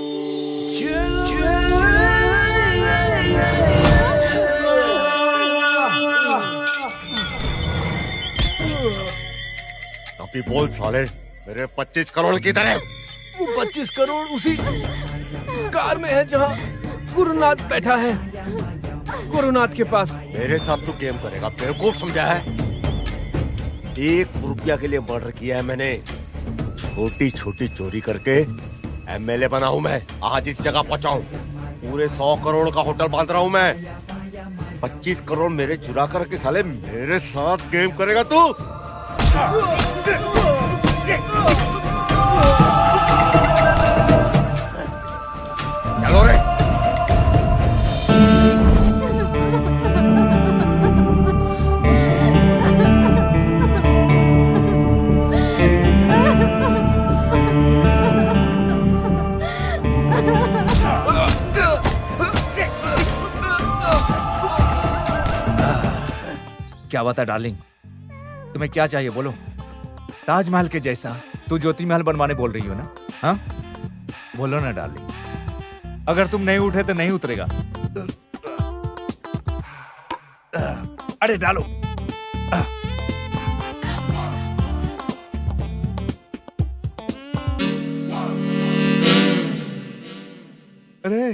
अभी बोल साले, मेरे 25 करोड़ की तरह। वो 25 करोड़ उसी कार में है जहाँ गुरुनाथ बैठा है, गुरुनाथ के पास। मेरे साथ तू गेम करेगा, बेवकूफ समझा है। 1 रुपया के लिए मर्डर किया है मैंने। छोटी छोटी चोरी करके एमएलए बना हूं मैं। आज इस जगह पहुंचा हूं। पूरे 100 करोड़ का होटल बांध रहा हूं मैं। 25 करोड़ मेरे चुरा करके साले मेरे साथ गेम करेगा तू। चलो रे। क्या बात है डार्लिंग, तुम्हें क्या चाहिए बोलो। ताजमहल के जैसा तू ज्योति महल बनवाने बोल रही हो ना? हाँ बोलो ना डार्लिंग। अगर तुम नहीं उठे तो नहीं उतरेगा। अरे डालो। अरे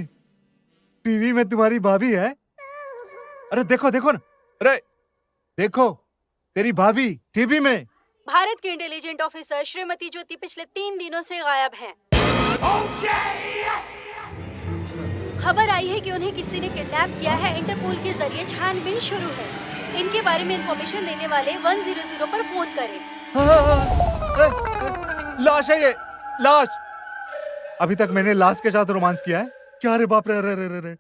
टीवी में तुम्हारी भाभी है। अरे देखो देखो ना, अरे देखो तेरी भाभी टीवी में। भारत की इंटेलिजेंट ऑफिसर श्रीमती ज्योति पिछले 3 दिनों से गायब हैं। खबर आई है कि उन्हें किसी ने किडनैप किया है। इंटरपोल के जरिए छानबीन शुरू है। इनके बारे में इंफॉर्मेशन देने वाले 100 पर फोन करें। लाश है ये, लाश। अभी तक मैंने लाश के साथ रोमांस किया है क्या? रे बाप रे, अरे अरे अरे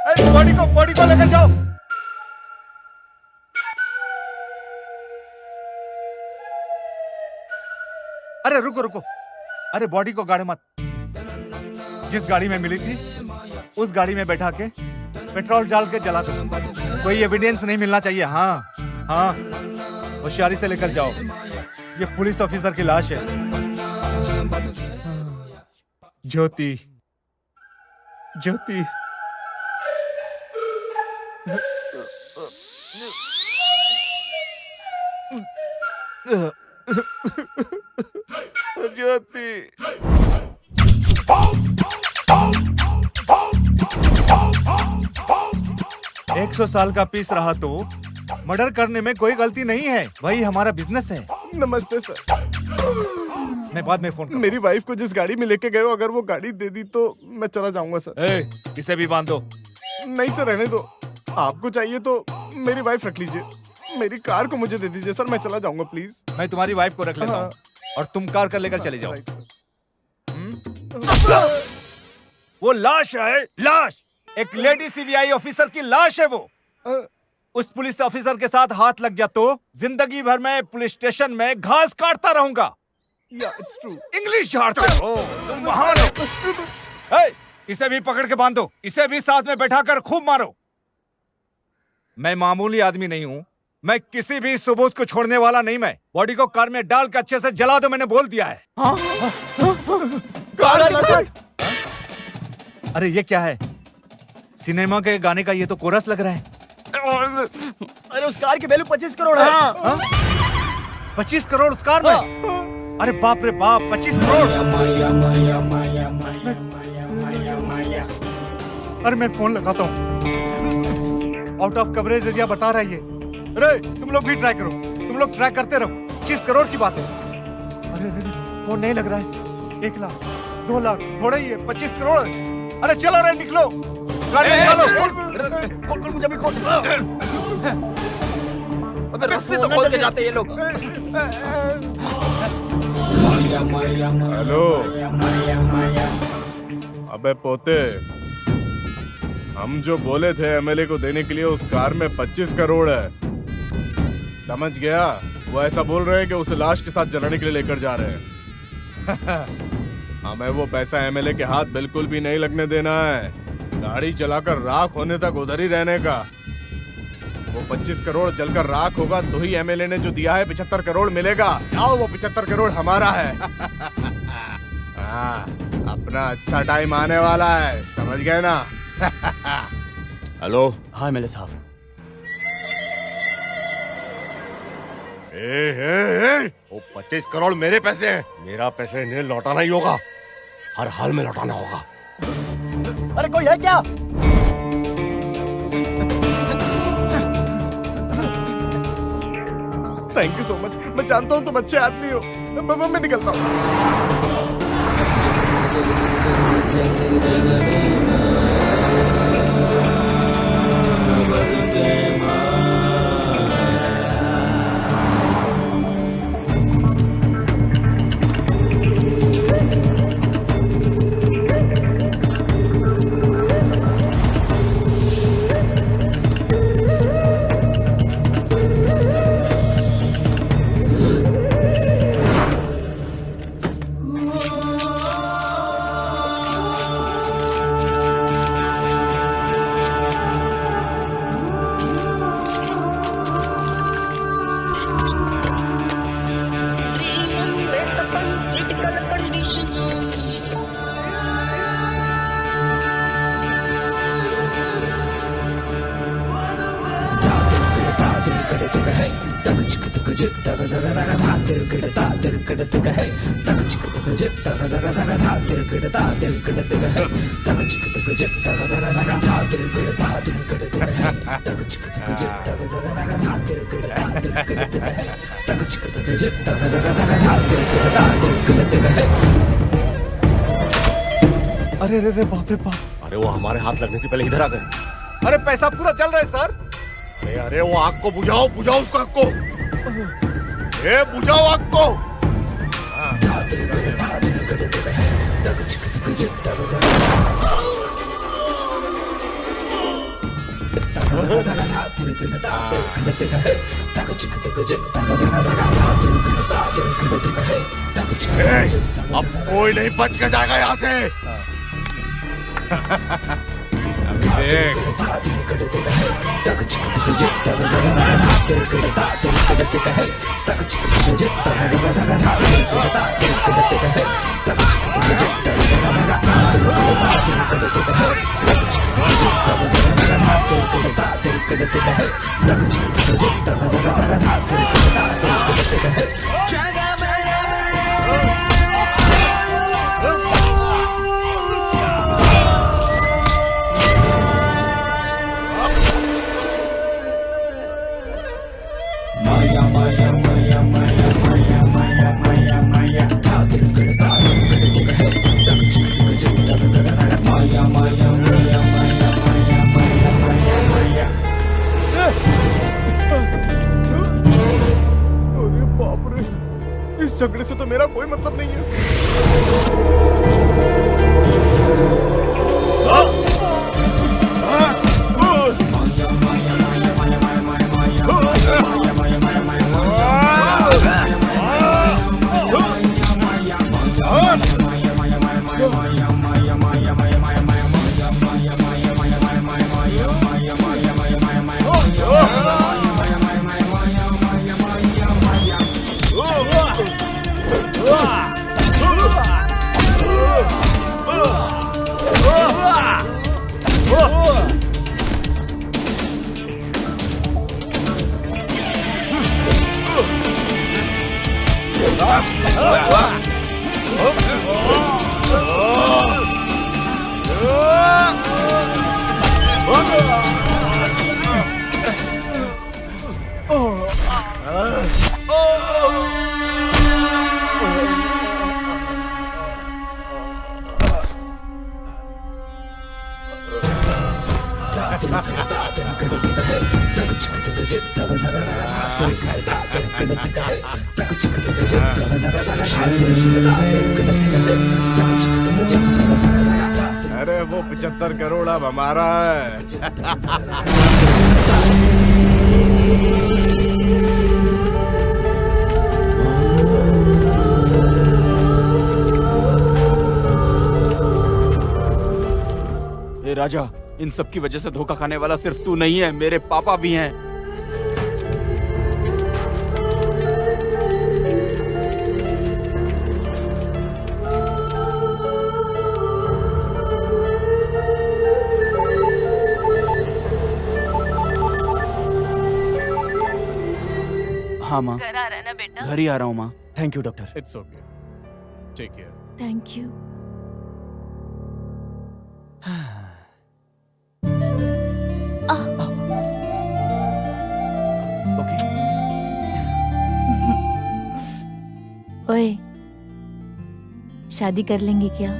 अरे बॉडी को लेकर जाओ। अरे रुको रुको, अरे बॉडी को गाड़ी मत। जिस गाड़ी में मिली थी उस गाड़ी में बैठा के पेट्रोल डाल के जला दो। कोई एविडेंस नहीं मिलना चाहिए। हाँ हाँ, होशियारी से लेकर जाओ। ये पुलिस ऑफिसर की लाश है। ज्योति ज्योति ज्योति। 100 साल का पीस रहा तो मर्डर करने में कोई गलती नहीं है। वही हमारा बिजनेस है। नमस्ते सर। मैं बाद में फोन करूंगा। मेरी वाइफ को जिस गाड़ी में लेके गए हो, अगर वो गाड़ी दे दी तो मैं चला जाऊंगा सर। इसे भी बांध दो। नहीं सर, रहने दो। आपको चाहिए तो मेरी वाइफ रख लीजिए। मेरी कार को मुझे दे दीजिए सर, मैं चला जाऊंगा प्लीज। मैं तुम्हारी वाइफ को रख लेता हूँ और तुम कार कर लेकर चले जाओ। वो लाश है, लाश। एक लेडी सीबीआई ऑफिसर की लाश है वो। उस पुलिस ऑफिसर के साथ हाथ लग गया तो जिंदगी भर मैं पुलिस स्टेशन में घास काटता रहूंगा। It's true. इंग्लिश झाड़ते हो तुम। महान हो। इसे भी पकड़ के बांधो। इसे भी साथ में बैठाकर खूब मारो। मैं मामूली आदमी नहीं हूँ। मैं किसी भी सबूत को छोड़ने वाला नहीं। मैं बॉडी को कार में डाल के अच्छे से जला दो, मैंने बोल दिया है। कार के साथ? अरे ये क्या है? सिनेमा के गाने का ये तो कोरस लग रहा है। अरे उस कार की वैल्यू 25 करोड़ है। 25 करोड़ उस कार में? अरे बाप रे बाप, 25 करोड़। अरे मैं फोन लगाता हूँ। आउट ऑफ कवरेज एरिया बता रहा है ये। अरे तुम लोग भी ट्राई करो। तुम लोग ट्राई करते रहो। 25 करोड़ की बात है। अरे अरे फोन नहीं लग रहा है। 1 लाख 2 लाख थोड़ा ही है। 25 करोड़। अरे चलो रे, निकलो गाड़ी निकालो। खोल मुझे भी खोल। अबे रस्सी तो खोल के जाते ये लोग। हेलो। अबे पोते, हम जो बोले थे एमएलए को देने के लिए उस कार में 25 करोड़ है, समझ गया? वो ऐसा बोल रहे हैं कि उसे लाश के साथ जलाने के लिए लेकर जा रहे हैं। हमें वो पैसा एमएलए के हाथ बिल्कुल भी नहीं लगने देना है। गाड़ी चलाकर राख होने तक उधर ही रहने का। वो 25 करोड़ जलकर राख होगा तो ही एमएलए ने जो दिया है 75 करोड़ मिलेगा। जाओ, वो 75 करोड़ हमारा है। हाँ, अपना अच्छा टाइम आने वाला है, समझ गए ना? हेलो। हाँ एमएलए साहब। वो 25 करोड़ मेरे पैसे हैं। मेरा पैसे इन्हें लौटाना ही होगा, हर हाल में लौटाना होगा। अरे कोई है क्या? Thank you so much. मैं जानता हूँ तुम अच्छे आदमी हो। मैं निकलता हूँ। अरे रे रे, बाप रे बाप। अरे वो हमारे हाथ लगने से पहले इधर आ गए। अरे पैसा पूरा चल रहा है सर। अरे अरे, वो आग को बुझाओ, बुझाओ उसको, आग को। ए, बुझाओ आग को। अब कोई नहीं बच के जाएगा यहाँ से। अभी देख। इस झगड़े से तो मेरा कोई मतलब नहीं है। अरे वो 75 करोड़ अब हमारा है। ए राजा, इन सब की वजह से धोखा खाने वाला सिर्फ तू नहीं है, मेरे पापा भी हैं। हाँ माँ, घर आ रहा है ना बेटा? घर ही आ रहा हूँ माँ। Thank you doctor. It's okay, take care. Thank you. Okay. ओए, शादी कर लेंगे क्या?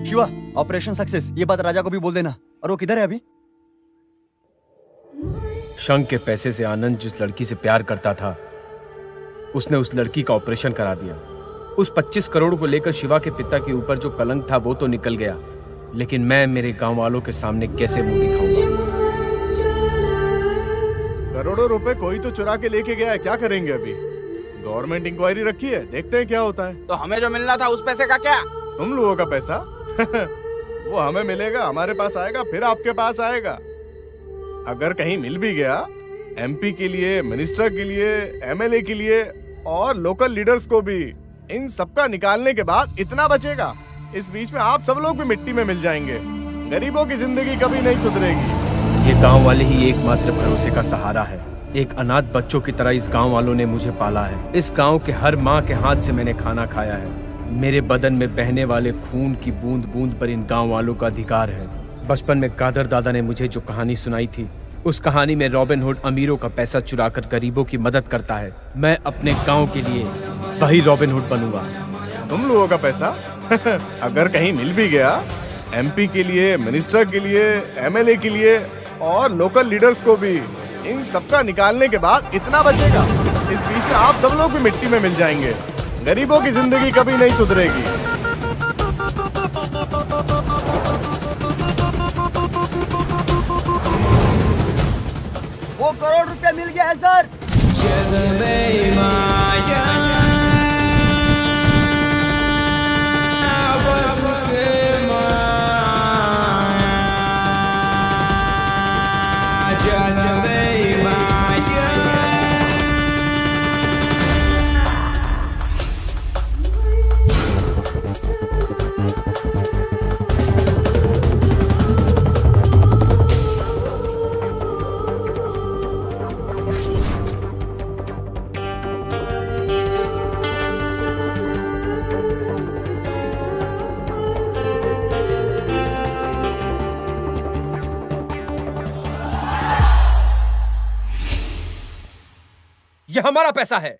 शिवा, ऑपरेशन सक्सेस, ये बात राजा को भी बोल देना। और वो किधर है अभी? शंख के पैसे से आनंद जिस लड़की से प्यार करता था, उसने उस लड़की का ऑपरेशन करा दिया। उस 25 करोड़ को लेकर शिवा के पिता के ऊपर जो कलंक था वो तो निकल गया, लेकिन मैं मेरे गांव वालों के सामने कैसे मुंह दिखाऊंगा? करोड़ों रुपए कोई तो चुरा के लेके गया है, क्या करेंगे अभी? गवर्नमेंट इंक्वायरी रखी है, देखते हैं क्या होता है। तो हमें जो मिलना था उस पैसे का क्या? तुम लोगों का पैसा वो हमें मिलेगा, हमारे पास आएगा, फिर आपके पास आएगा। अगर कहीं मिल भी गया, एमपी के लिए, मिनिस्टर के लिए, एमएलए के लिए और लोकल लीडर्स को भी, इन सबका निकालने के बाद इतना बचेगा। इस बीच में आप सब लोग भी मिट्टी में मिल जाएंगे। गरीबों की जिंदगी कभी नहीं सुधरेगी। ये गांव वाले ही एकमात्र भरोसे का सहारा है। एक अनाथ बच्चों की तरह इस गांव वालों ने मुझे पाला है। इस गांव के हर माँ के हाथ से मैंने खाना खाया है। मेरे बदन में बहने वाले खून की बूंद बूंद पर इन गांव वालों का अधिकार है। बचपन में कादर दादा ने मुझे जो कहानी सुनाई थी, उस कहानी में रॉबिन हुड अमीरों का पैसा चुराकर गरीबों की मदद करता है। मैं अपने गांव के लिए वही रॉबिन हुड बनूंगा। तुम लोगों का पैसा अगर कहीं मिल भी गया, एमपी के लिए, मिनिस्टर के लिए, एमएलए के लिए और लोकल लीडर्स को भी, इन सबका निकालने के बाद इतना बचेगा। इस बीच में आप सब लोग भी मिट्टी में मिल जाएंगे। गरीबों की जिंदगी कभी नहीं सुधरेगी। वो करोड़ रुपया मिल गया है सर। ये हमारा पैसा है।